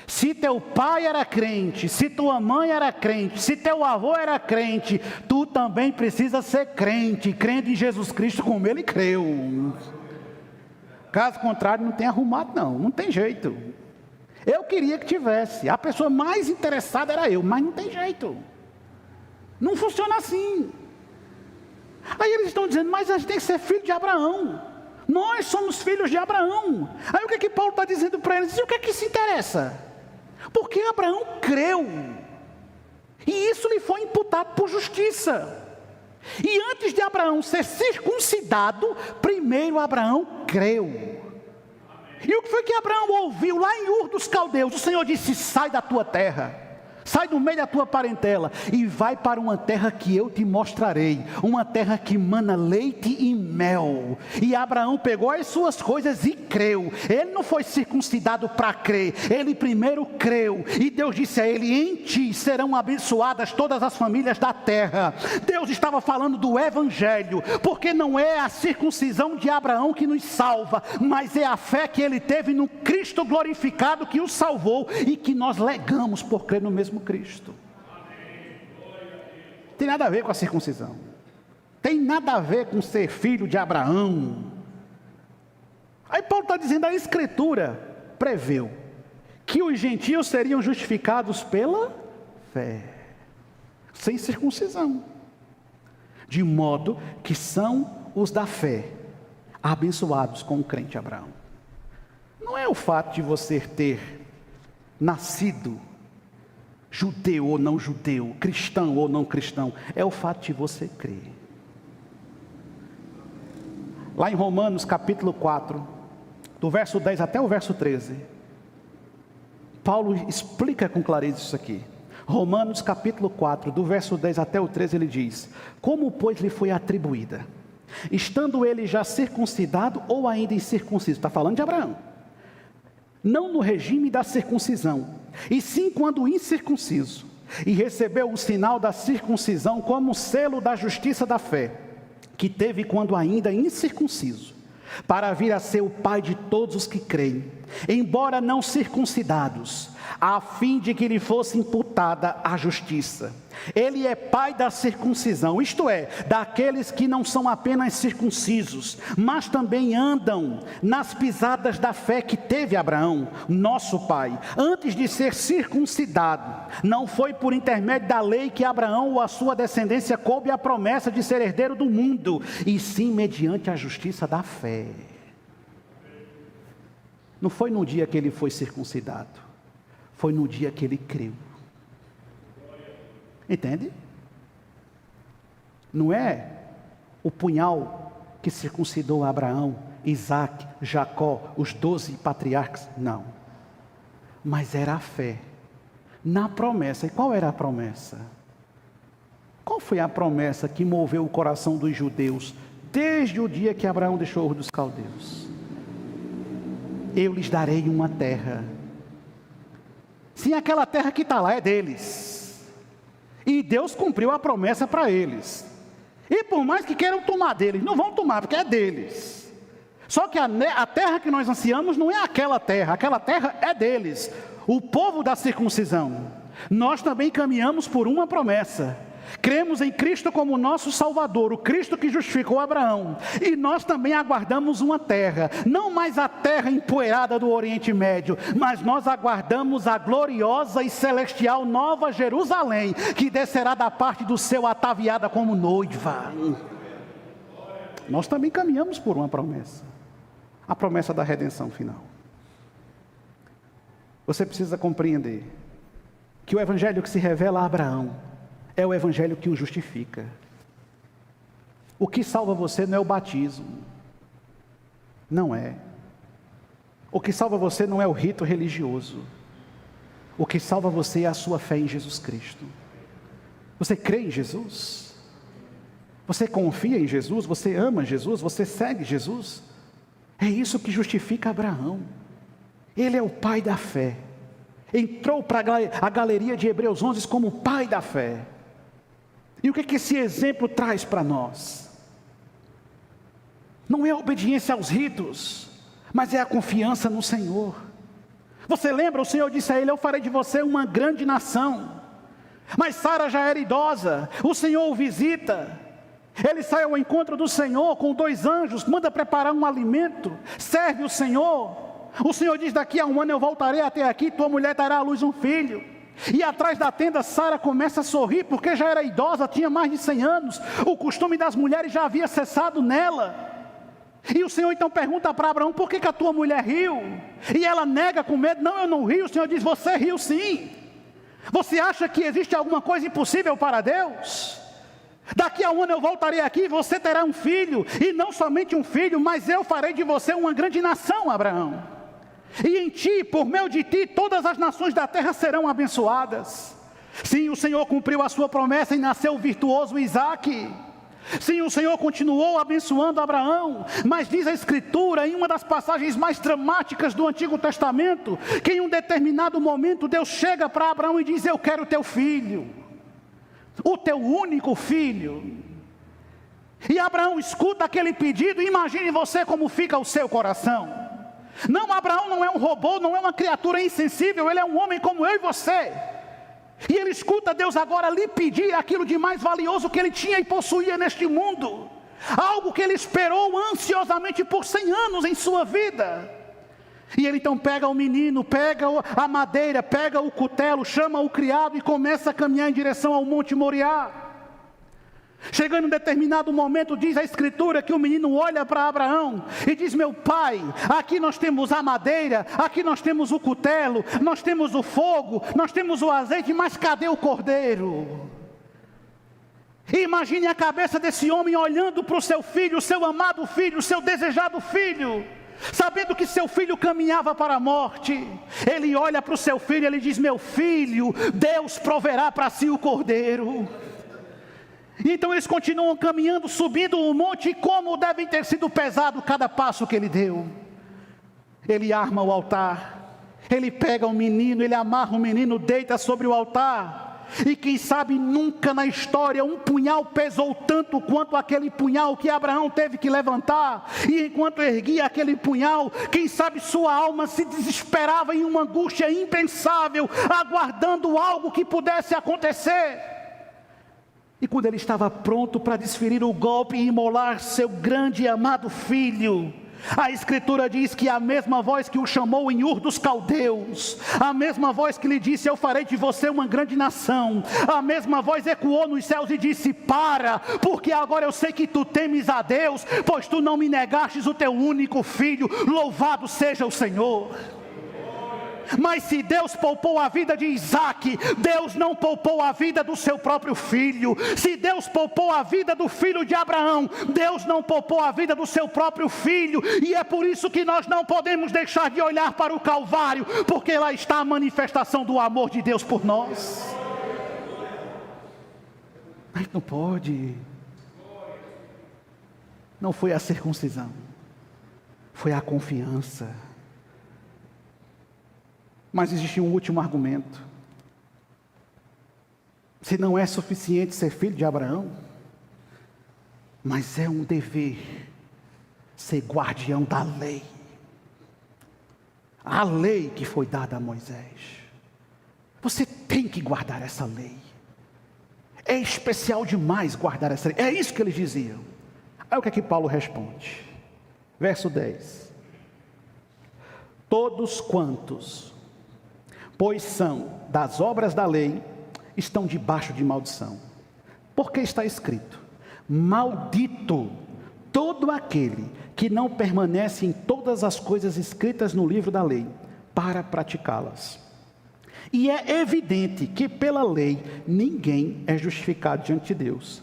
Se teu pai era crente, se tua mãe era crente, se teu avô era crente, tu também precisa ser crente em Jesus Cristo como ele creu. Caso contrário, não tem arrumado não tem jeito. Eu queria que tivesse, a pessoa mais interessada era eu, mas não tem jeito. Não funciona assim. Aí eles estão dizendo, mas a gente tem que ser filho de Abraão. Nós somos filhos de Abraão. Aí o que é que Paulo está dizendo para eles? E o que é que se interessa? Porque Abraão creu, e isso lhe foi imputado por justiça. E antes de Abraão ser circuncidado, primeiro Abraão creu. E o que foi que Abraão ouviu lá em Ur dos Caldeus? O Senhor disse: sai da tua terra, sai do meio da tua parentela e vai para uma terra que eu te mostrarei, uma terra que mana leite e mel. E Abraão pegou as suas coisas e creu. Ele não foi circuncidado para crer, ele primeiro creu. E Deus disse a ele: em ti serão abençoadas todas as famílias da terra. Deus estava falando do evangelho, porque não é a circuncisão de Abraão que nos salva, mas é a fé que ele teve no Cristo glorificado que o salvou e que nós legamos por crer no mesmo Cristo. Tem nada a ver com a circuncisão, tem nada a ver com ser filho de Abraão. Aí Paulo está dizendo, a Escritura preveu que os gentios seriam justificados pela fé, sem circuncisão, de modo que são os da fé abençoados com o crente Abraão. Não é o fato de você ter nascido judeu ou não judeu, cristão ou não cristão, é o fato de você crer. Lá em Romanos capítulo 4, do verso 10 até o verso 13, Paulo explica com clareza isso aqui. Romanos capítulo 4, do verso 10 até o 13, ele diz: como pois lhe foi atribuída, estando ele já circuncidado ou ainda incircunciso? Está falando de Abraão. Não no regime da circuncisão, e sim quando incircunciso, e recebeu o sinal da circuncisão como selo da justiça da fé, que teve quando ainda incircunciso, para vir a ser o pai de todos os que creem, embora não circuncidados, a fim de que lhe fosse imputada a justiça. Ele é pai da circuncisão, isto é, daqueles que não são apenas circuncisos, mas também andam nas pisadas da fé que teve Abraão, nosso pai, antes de ser circuncidado. Não foi por intermédio da lei que Abraão ou a sua descendência coube a promessa de ser herdeiro do mundo, e sim mediante a justiça da fé. Não foi no dia que ele foi circuncidado, foi no dia que ele creu. Entende? Não é o punhal que circuncidou Abraão, Isaac, Jacó, os 12 patriarcas, não. Mas era a fé na promessa. E qual era a promessa? Qual foi a promessa que moveu o coração dos judeus desde o dia que Abraão deixou Ur dos Caldeus? Eu lhes darei uma terra. Sim, aquela terra que está lá é deles. E Deus cumpriu a promessa para eles. E por mais que queiram tomar deles, não vão tomar, porque é deles. Só que a terra que nós ansiamos não é aquela terra é deles. o povo da circuncisão, nós também caminhamos por uma promessa. Cremos em Cristo como nosso Salvador, o Cristo que justificou Abraão. E nós também aguardamos uma terra, não mais a terra empoeirada do Oriente Médio, mas nós aguardamos a gloriosa e celestial Nova Jerusalém, que descerá da parte do céu ataviada como noiva. Nós também caminhamos por uma promessa, a promessa da redenção final. Você precisa compreender que o evangelho que se revela a Abraão é o evangelho que o justifica. O que salva você não é o batismo. Não é. O que salva você não é o rito religioso. O que salva você é a sua fé em Jesus Cristo. Você crê em Jesus? Você confia em Jesus? Você ama Jesus? Você segue Jesus? É isso que justifica Abraão. Ele é o pai da fé. Entrou para a galeria de Hebreus 11 como o pai da fé. E o que esse exemplo traz para nós? Não é a obediência aos ritos, mas é a confiança no Senhor. Você lembra, o Senhor disse a ele: eu farei de você uma grande nação. Mas Sara já era idosa, o Senhor o visita, ele sai ao encontro do Senhor com 2 anjos, manda preparar um alimento, serve o Senhor diz: daqui a 1 ano eu voltarei até aqui, tua mulher dará à luz um filho. E atrás da tenda Sara começa a sorrir, porque já era idosa, tinha mais de 100 anos, o costume das mulheres já havia cessado nela. E o Senhor então pergunta para Abraão: por que a tua mulher riu? E ela nega com medo: não, eu não rio. O Senhor diz: você riu sim. Você acha que existe alguma coisa impossível para Deus? Daqui a 1 ano eu voltarei aqui e você terá um filho, e não somente um filho, mas eu farei de você uma grande nação, Abraão. E em ti, por meio de ti, todas as nações da terra serão abençoadas. Sim, o Senhor cumpriu a sua promessa e nasceu o virtuoso Isaque. Sim, o Senhor continuou abençoando Abraão, mas diz a Escritura, em uma das passagens mais dramáticas do Antigo Testamento, que em um determinado momento Deus chega para Abraão e diz: eu quero teu filho, o teu único filho. E Abraão escuta aquele pedido, e imagine você como fica o seu coração. Não, Abraão não é um robô, não é uma criatura insensível, ele é um homem como eu e você. E ele escuta Deus agora lhe pedir aquilo de mais valioso que ele tinha e possuía neste mundo. Algo que ele esperou ansiosamente por 100 anos em sua vida. E ele então pega o menino, pega a madeira, pega o cutelo, chama o criado e começa a caminhar em direção ao Monte Moriá. Chegando em um determinado momento, diz a Escritura que o menino olha para Abraão e diz: meu pai, aqui nós temos a madeira, aqui nós temos o cutelo, nós temos o fogo, nós temos o azeite, mas cadê o cordeiro? E imagine a cabeça desse homem olhando para o seu filho, o seu amado filho, o seu desejado filho, sabendo que seu filho caminhava para a morte. Ele olha para o seu filho e ele diz: meu filho, Deus proverá para si o cordeiro. E então eles continuam caminhando, subindo o monte, e como deve ter sido pesado cada passo que ele deu. Ele arma o altar, ele pega o menino, ele amarra o menino, deita sobre o altar. E quem sabe nunca na história um punhal pesou tanto quanto aquele punhal que Abraão teve que levantar. E enquanto erguia aquele punhal, quem sabe sua alma se desesperava em uma angústia impensável, aguardando algo que pudesse acontecer. E quando ele estava pronto para desferir o golpe e imolar seu grande e amado filho, a Escritura diz que a mesma voz que o chamou em Ur dos Caldeus, a mesma voz que lhe disse: eu farei de você uma grande nação, a mesma voz ecoou nos céus e disse: para, porque agora eu sei que tu temes a Deus, pois tu não me negastes o teu único filho, louvado seja o Senhor. Mas se Deus poupou a vida de Isaque, Deus não poupou a vida do seu próprio filho. Se Deus poupou a vida do filho de Abraão, Deus não poupou a vida do seu próprio filho. E é por isso que nós não podemos deixar de olhar para o Calvário, porque lá está a manifestação do amor de Deus por nós. Mas não pode. Não foi a circuncisão, foi a confiança. Mas existe um último argumento. Se não é suficiente ser filho de Abraão, mas é um dever ser guardião da lei. A lei que foi dada a Moisés. Você tem que guardar essa lei. É especial demais guardar essa lei. É isso que eles diziam. Aí o que é que Paulo responde? Verso 10. Todos quantos, pois são das obras da lei, estão debaixo de maldição. Porque está escrito: maldito todo aquele que não permanece em todas as coisas escritas no livro da lei, para praticá-las. E é evidente que pela lei ninguém é justificado diante de Deus,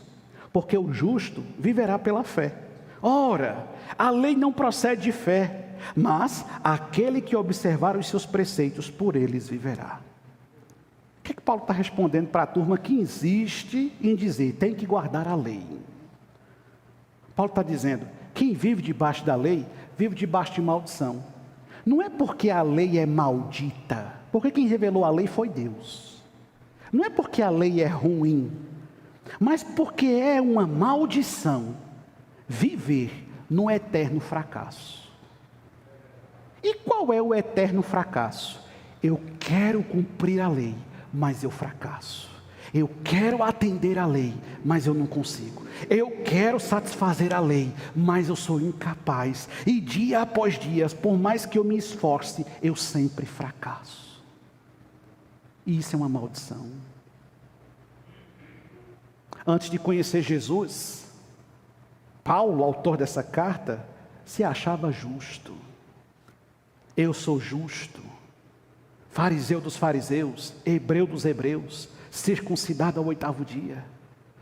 porque o justo viverá pela fé. Ora, a lei não procede de fé, mas aquele que observar os seus preceitos, por eles viverá. O que Paulo está respondendo para a turma que insiste em dizer, tem que guardar a lei? Paulo está dizendo, quem vive debaixo da lei, vive debaixo de maldição. Não é porque a lei é maldita, porque quem revelou a lei foi Deus. Não é porque a lei é ruim, mas porque é uma maldição viver no eterno fracasso. E qual é o eterno fracasso? Eu quero cumprir a lei, mas eu fracasso. Eu quero atender a lei, mas eu não consigo. Eu quero satisfazer a lei, mas eu sou incapaz. E dia após dia, por mais que eu me esforce, eu sempre fracasso. E isso é uma maldição. Antes de conhecer Jesus, Paulo, autor dessa carta, se achava justo. Eu sou justo. Fariseu dos fariseus, hebreu dos hebreus, circuncidado ao 8º dia,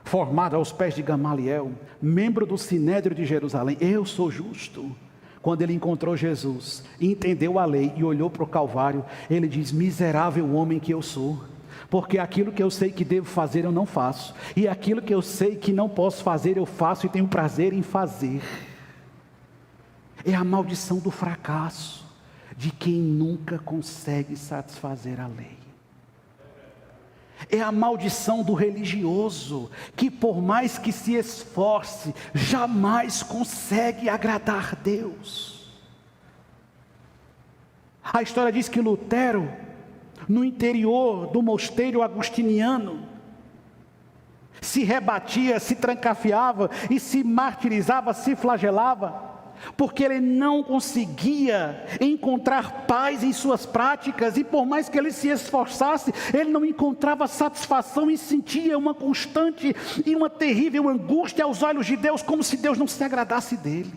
formado aos pés de Gamaliel, membro do Sinédrio de Jerusalém. Eu sou justo. Quando ele encontrou Jesus, entendeu a lei e olhou para o Calvário, ele diz, miserável homem que eu sou, porque aquilo que eu sei que devo fazer eu não faço, e aquilo que eu sei que não posso fazer eu faço e tenho prazer em fazer. É a maldição do fracasso, de quem nunca consegue satisfazer a lei. É a maldição do religioso, que por mais que se esforce, jamais consegue agradar Deus. A história diz que Lutero, no interior do mosteiro agostiniano, se rebatia, se trancafiava e se martirizava, se flagelava, porque ele não conseguia encontrar paz em suas práticas, e por mais que ele se esforçasse, ele não encontrava satisfação e sentia uma constante e uma terrível angústia aos olhos de Deus, como se Deus não se agradasse dele.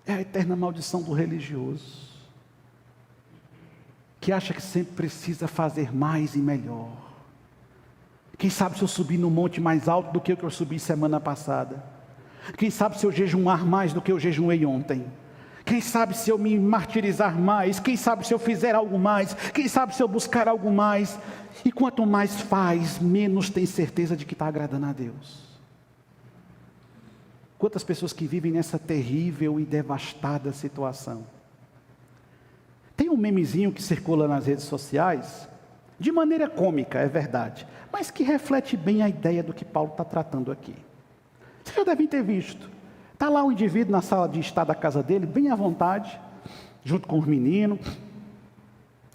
É a eterna maldição do religioso, que acha que sempre precisa fazer mais e melhor. Quem sabe se eu subir no monte mais alto do que o que eu subi semana passada? Quem sabe se eu jejuar mais do que eu jejuei ontem? Quem sabe se eu me martirizar mais? Quem sabe se eu fizer algo mais? Quem sabe se eu buscar algo mais? E quanto mais faz, menos tem certeza de que está agradando a Deus. Quantas pessoas que vivem nessa terrível e devastada situação? Tem um memezinho que circula nas redes sociais, de maneira cômica, é verdade, mas que reflete bem a ideia do que Paulo está tratando aqui. Vocês já devem ter visto. Está lá um indivíduo na sala de estar da casa dele, bem à vontade, junto com os meninos.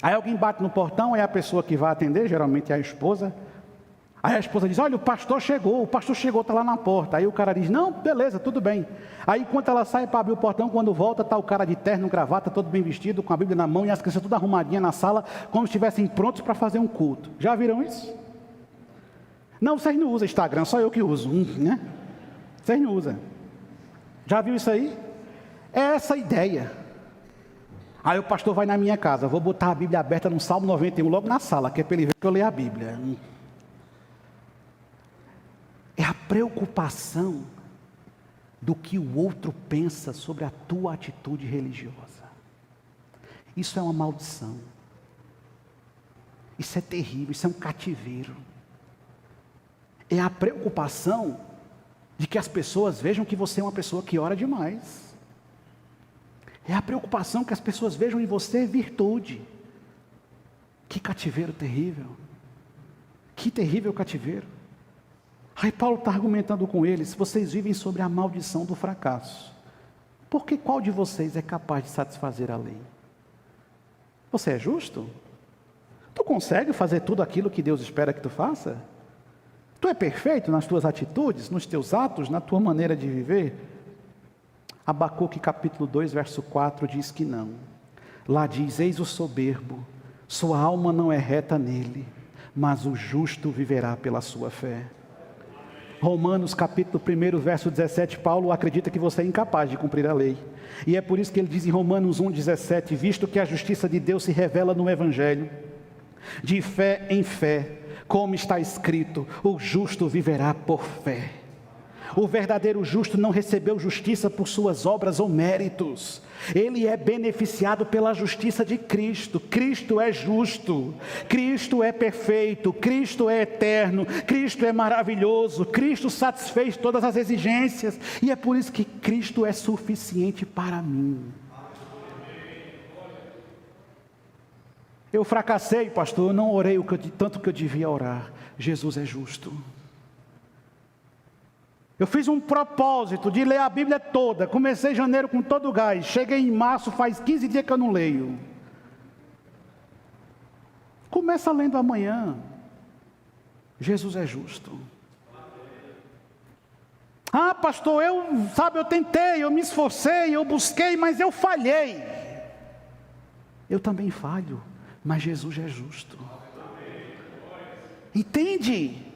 Aí alguém bate no portão, é a pessoa que vai atender, geralmente é a esposa. Aí a esposa diz, olha, o pastor chegou, está lá na porta. Aí o cara diz, não, beleza, tudo bem. Aí enquanto ela sai para abrir o portão, quando volta, está o cara de terno, gravata, todo bem vestido, com a Bíblia na mão, e as crianças tudo arrumadinhas na sala, como se estivessem prontos para fazer um culto. Já viram isso? Não, vocês não usam Instagram, só eu que uso, né? Vocês não usam. Já viu isso aí? É essa a ideia. Aí o pastor vai na minha casa, vou botar a Bíblia aberta no Salmo 91 logo na sala, que é para ele ver que eu leio a Bíblia. É a preocupação do que o outro pensa sobre a tua atitude religiosa. Isso é uma maldição. Isso é terrível, isso é um cativeiro. É a preocupação de que as pessoas vejam que você é uma pessoa que ora demais. É a preocupação que as pessoas vejam em você virtude. Que cativeiro terrível. Que terrível cativeiro. Aí Paulo está argumentando com eles, vocês vivem sobre a maldição do fracasso. Porque qual de vocês é capaz de satisfazer a lei? Você é justo? Tu consegue fazer tudo aquilo que Deus espera que tu faça? Tu é perfeito nas tuas atitudes, nos teus atos, na tua maneira de viver? Abacuque capítulo 2, verso 4 diz que não. Lá diz: eis o soberbo, sua alma não é reta nele, mas o justo viverá pela sua fé. Romanos capítulo 1, verso 17, Paulo acredita que você é incapaz de cumprir a lei. E é por isso que ele diz em Romanos 1,17, visto que a justiça de Deus se revela no Evangelho, de fé em fé, como está escrito, o justo viverá por fé. O verdadeiro justo não recebeu justiça por suas obras ou méritos. Ele é beneficiado pela justiça de Cristo. Cristo é justo, Cristo é perfeito, Cristo é eterno, Cristo é maravilhoso, Cristo satisfez todas as exigências. E é por isso que Cristo é suficiente para mim. Eu fracassei, pastor, eu não orei tanto que eu devia orar. Jesus é justo. Eu fiz um propósito de ler a Bíblia toda. Comecei em janeiro com todo o gás. Cheguei em março, faz 15 dias que eu não leio. Começa lendo amanhã. Jesus é justo. Ah, pastor, eu tentei, eu me esforcei, eu busquei, mas eu falhei. Eu também falho, mas Jesus é justo. Entende?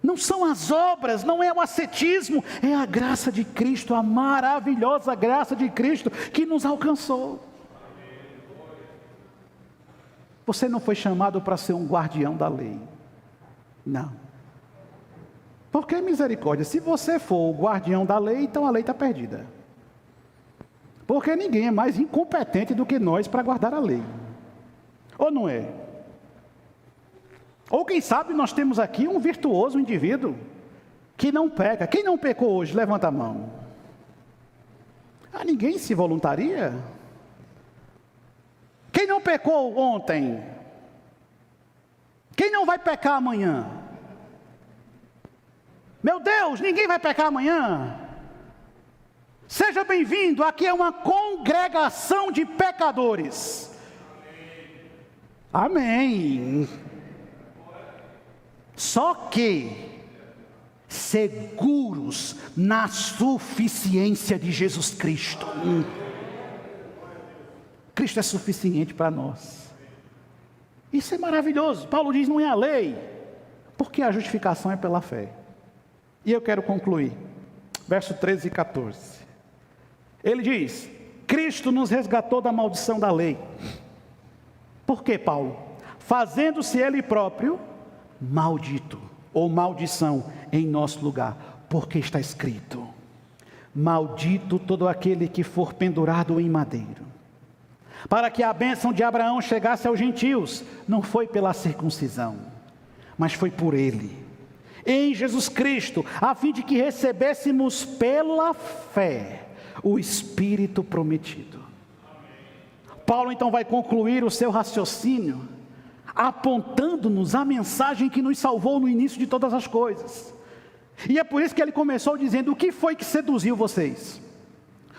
Não são as obras, não é o ascetismo, é a graça de Cristo, a maravilhosa graça de Cristo que nos alcançou. Você não foi chamado para ser um guardião da lei. Não. Porque misericórdia, se você for o guardião da lei, então a lei está perdida. Porque ninguém é mais incompetente do que nós para guardar a lei. Ou não é? Ou quem sabe nós temos aqui um virtuoso indivíduo que não peca. Quem não pecou hoje? Levanta a mão. Ah, ninguém se voluntaria? Quem não pecou ontem? Quem não vai pecar amanhã? Meu Deus, ninguém vai pecar amanhã? Seja bem-vindo, aqui é uma congregação de pecadores. Amém. Só que seguros na suficiência de Jesus Cristo. Cristo é suficiente para nós. Isso é maravilhoso. Paulo diz: não é a lei, porque a justificação é pela fé. E eu quero concluir, verso 13 e 14. Ele diz: Cristo nos resgatou da maldição da lei. Por que, Paulo? Fazendo-se Ele próprio maldito, ou maldição, em nosso lugar, porque está escrito: maldito todo aquele que for pendurado em madeiro. Para que a bênção de Abraão chegasse aos gentios, não foi pela circuncisão, mas foi por ele, em Jesus Cristo, a fim de que recebêssemos pela fé o Espírito prometido. Paulo então vai concluir o seu raciocínio apontando-nos a mensagem que nos salvou no início de todas as coisas. E é por isso que ele começou dizendo: o que foi que seduziu vocês?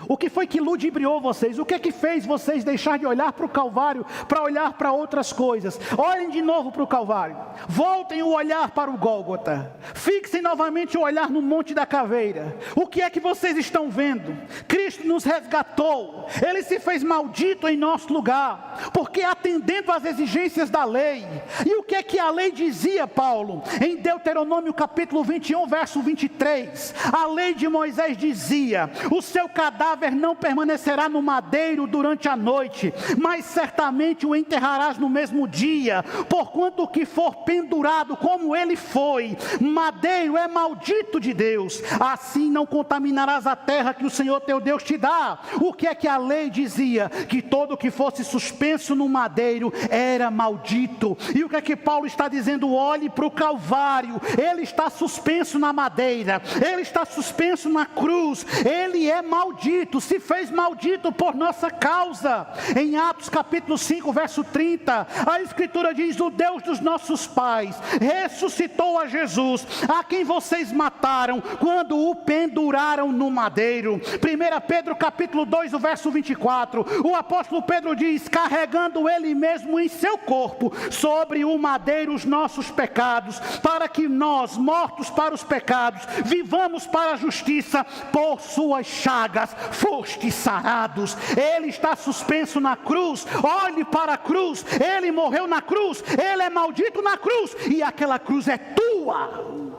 O que foi que ludibriou vocês? O que é que fez vocês deixar de olhar para o Calvário para olhar para outras coisas? Olhem de novo para o Calvário, voltem o olhar para o Gólgota, fixem novamente o olhar no Monte da Caveira. O que é que vocês estão vendo? Cristo nos resgatou, Ele se fez maldito em nosso lugar, porque atendendo às exigências da lei. E o que é que a lei dizia, Paulo? Em Deuteronômio capítulo 21, verso 23, a lei de Moisés dizia: o seu cadáver não permanecerá no madeiro durante a noite, mas certamente o enterrarás no mesmo dia, porquanto o que for pendurado como ele foi, madeiro, é maldito de Deus. Assim não contaminarás a terra que o Senhor teu Deus te dá. O que é que a lei dizia? Que todo que fosse suspenso no madeiro era maldito. E o que é que Paulo está dizendo? Olhe para o Calvário, ele está suspenso na madeira, ele está suspenso na cruz, ele é maldito. maldito, se fez maldito por nossa causa. Em Atos capítulo 5, verso 30, a Escritura diz: o Deus dos nossos pais ressuscitou a Jesus, a quem vocês mataram quando o penduraram no madeiro. 1 Pedro capítulo 2, o verso 24, o apóstolo Pedro diz: carregando ele mesmo em seu corpo sobre o madeiro os nossos pecados, para que nós, mortos para os pecados, vivamos para a justiça. Por suas chagas fostes sarados. Ele está suspenso na cruz. Olhe para a cruz. Ele morreu na cruz. Ele é maldito na cruz, e aquela cruz é tua.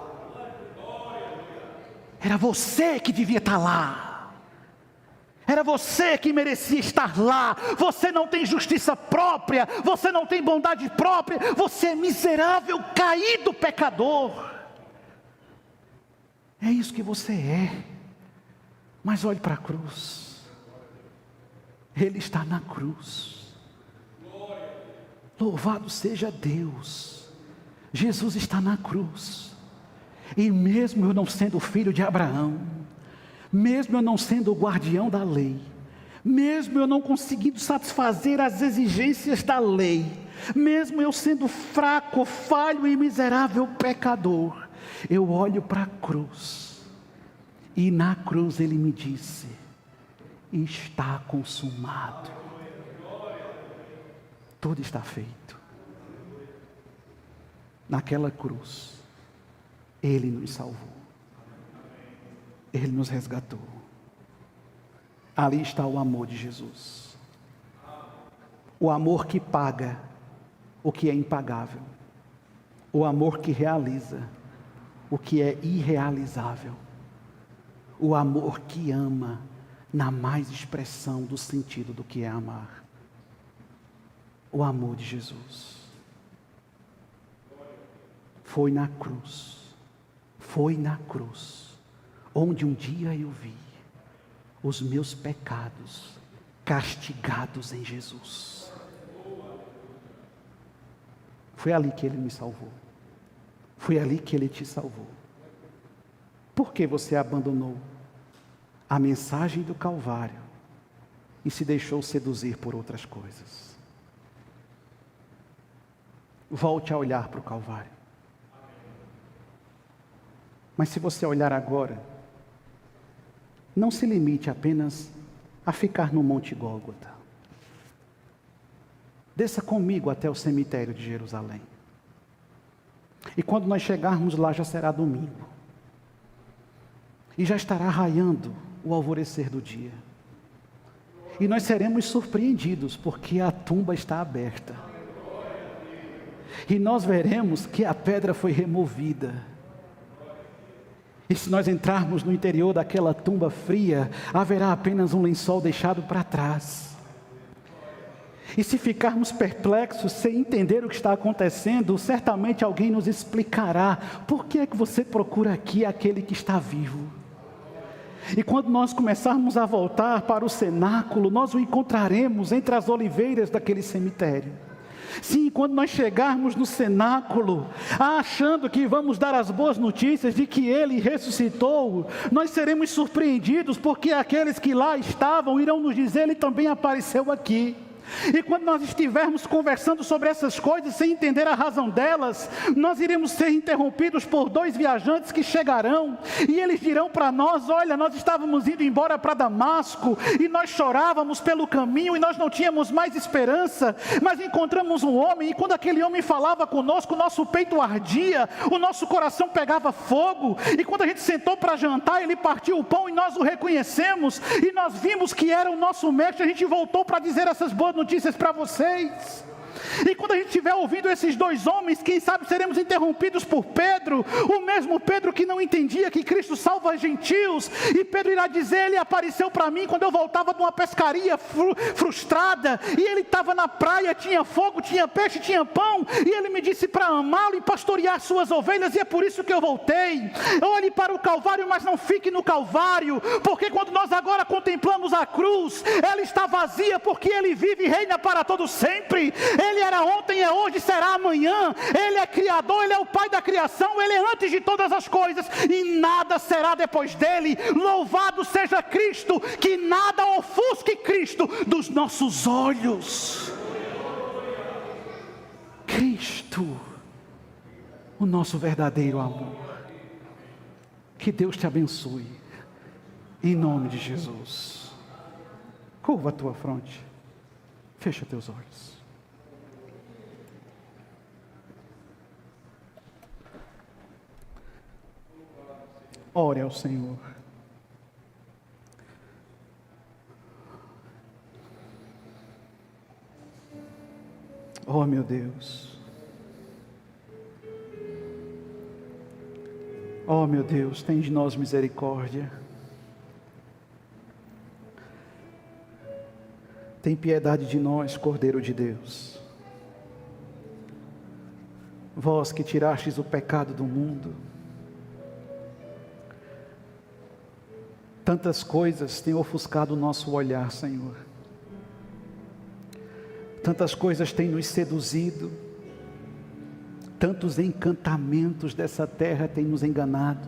Era você que devia estar lá. Era você que merecia estar lá. Você não tem justiça própria, você não tem bondade própria, você é miserável, caído, pecador. É isso que você é. Mas olhe para a cruz. Ele está na cruz. Louvado seja Deus. Jesus está na cruz. E mesmo eu não sendo filho de Abraão, mesmo eu não sendo o guardião da lei, mesmo eu não conseguindo satisfazer as exigências da lei, mesmo eu sendo fraco, falho e miserável pecador, eu olho para a cruz. E na cruz ele me disse: está consumado. Tudo está feito. Naquela cruz, ele nos salvou. Ele nos resgatou. Ali está o amor de Jesus. O amor que paga o que é impagável. O amor que realiza o que é irrealizável. O amor que ama na mais expressão do sentido do que é amar. O amor de Jesus. Foi na cruz, onde um dia eu vi os meus pecados castigados em Jesus. Foi ali que ele me salvou. Foi ali que ele te salvou. Por que você abandonou a mensagem do Calvário e se deixou seduzir por outras coisas? Volte a olhar para o Calvário. Mas se você olhar agora, não se limite apenas a ficar no Monte Gólgota. Desça comigo até o cemitério de Jerusalém. E quando nós chegarmos lá, já será domingo. E já estará raiando o alvorecer do dia. E nós seremos surpreendidos, porque a tumba está aberta. E nós veremos que a pedra foi removida. E se nós entrarmos no interior daquela tumba fria, haverá apenas um lençol deixado para trás. E se ficarmos perplexos, sem entender o que está acontecendo, certamente alguém nos explicará: por que é que você procura aqui aquele que está vivo? E quando nós começarmos a voltar para o cenáculo, nós o encontraremos entre as oliveiras daquele cemitério. Sim, quando nós chegarmos no cenáculo, achando que vamos dar as boas notícias de que ele ressuscitou, nós seremos surpreendidos, porque aqueles que lá estavam irão nos dizer: ele também apareceu aqui. E quando nós estivermos conversando sobre essas coisas, sem entender a razão delas, nós iremos ser interrompidos por dois viajantes que chegarão, e eles dirão para nós: olha, nós estávamos indo embora para Damasco, e nós chorávamos pelo caminho, e nós não tínhamos mais esperança, mas encontramos um homem, e quando aquele homem falava conosco, o nosso peito ardia, o nosso coração pegava fogo, e quando a gente sentou para jantar, ele partiu o pão, e nós o reconhecemos, e nós vimos que era o nosso mestre. A gente voltou para dizer essas boas notícias para vocês. E quando a gente estiver ouvindo esses dois homens, quem sabe seremos interrompidos por Pedro, o mesmo Pedro que não entendia que Cristo salva gentios, e Pedro irá dizer: ele apareceu para mim quando eu voltava de uma pescaria frustrada, e ele estava na praia, tinha fogo, tinha peixe, tinha pão, e ele me disse para amá-lo e pastorear suas ovelhas, e é por isso que eu voltei. Olhe para o Calvário, mas não fique no Calvário, porque quando nós agora contemplamos a cruz, ela está vazia, porque ele vive e reina para todo sempre. Ele era ontem, é é hoje, será amanhã. Ele é Criador, Ele é o Pai da criação, Ele é antes de todas as coisas, e nada será depois dEle. Louvado seja Cristo, que nada ofusque Cristo dos nossos olhos. Cristo, o nosso verdadeiro amor. Que Deus te abençoe, em nome de Jesus. Curva a tua fronte, fecha teus olhos. Ore ao Senhor. Oh, meu Deus. Oh, meu Deus, tem de nós misericórdia. Tem piedade de nós, Cordeiro de Deus. Vós que tirastes o pecado do mundo. Tantas coisas têm ofuscado o nosso olhar, Senhor. Tantas coisas têm nos seduzido. Tantos encantamentos dessa terra têm nos enganado.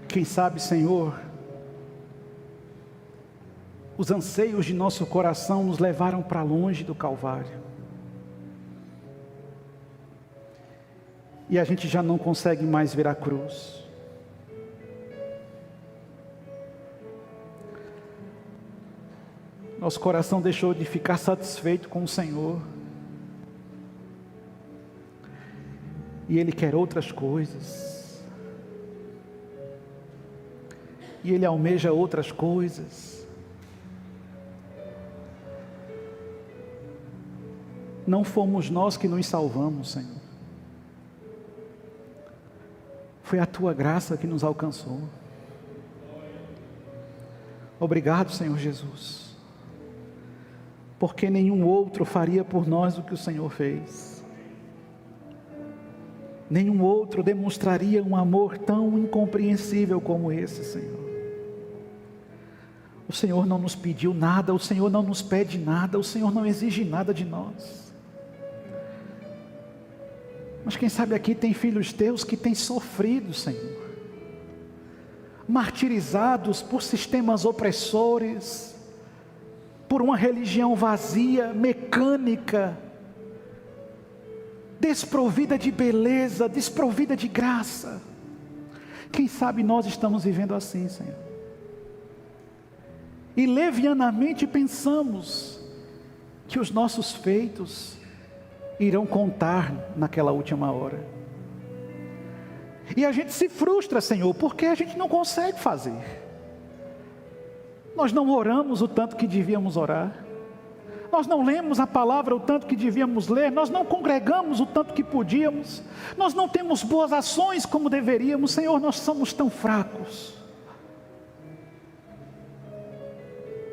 Quem sabe, Senhor, os anseios de nosso coração nos levaram para longe do Calvário. E a gente já não consegue mais ver a cruz. Nosso coração deixou de ficar satisfeito com o Senhor. E Ele quer outras coisas. E Ele almeja outras coisas. Não fomos nós que nos salvamos, Senhor. Foi a Tua graça que nos alcançou. Obrigado, Senhor Jesus. Porque nenhum outro faria por nós o que o Senhor fez. Nenhum outro demonstraria um amor tão incompreensível como esse, Senhor. O Senhor não nos pediu nada, o Senhor não nos pede nada, o Senhor não exige nada de nós. Mas quem sabe aqui tem filhos teus que têm sofrido, Senhor. Martirizados por sistemas opressores, por uma religião vazia, mecânica, desprovida de beleza, desprovida de graça. Quem sabe nós estamos vivendo assim, Senhor. E levianamente pensamos que os nossos feitos irão contar naquela última hora. E a gente se frustra, Senhor, porque a gente não consegue fazer. Nós não oramos o tanto que devíamos orar. Nós não lemos a palavra o tanto que devíamos ler. Nós não congregamos o tanto que podíamos. Nós não temos boas ações como deveríamos. Senhor, nós somos tão fracos.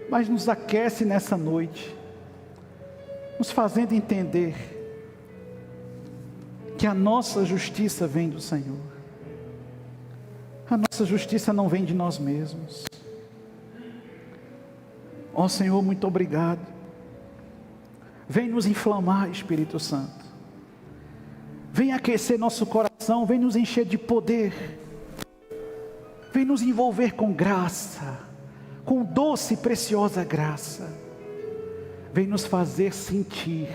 Mas nos aquece nessa noite, nos fazendo entender que a nossa justiça vem do Senhor. A nossa justiça não vem de nós mesmos. Ó Senhor, muito obrigado. Vem nos inflamar, Espírito Santo. Vem aquecer nosso coração, vem nos encher de poder. Vem nos envolver com graça, com doce e preciosa graça. Vem nos fazer sentir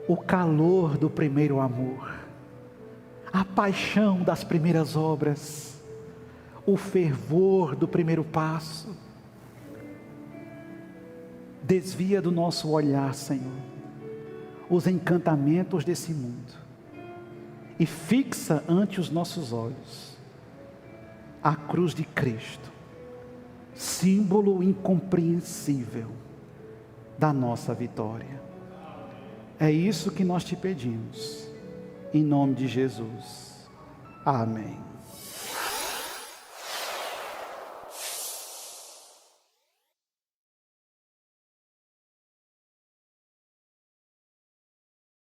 o calor do primeiro amor, a paixão das primeiras obras, o fervor do primeiro passo. Desvia do nosso olhar, Senhor, os encantamentos desse mundo e fixa ante os nossos olhos a cruz de Cristo, símbolo incompreensível da nossa vitória. É isso que nós te pedimos, em nome de Jesus. Amém.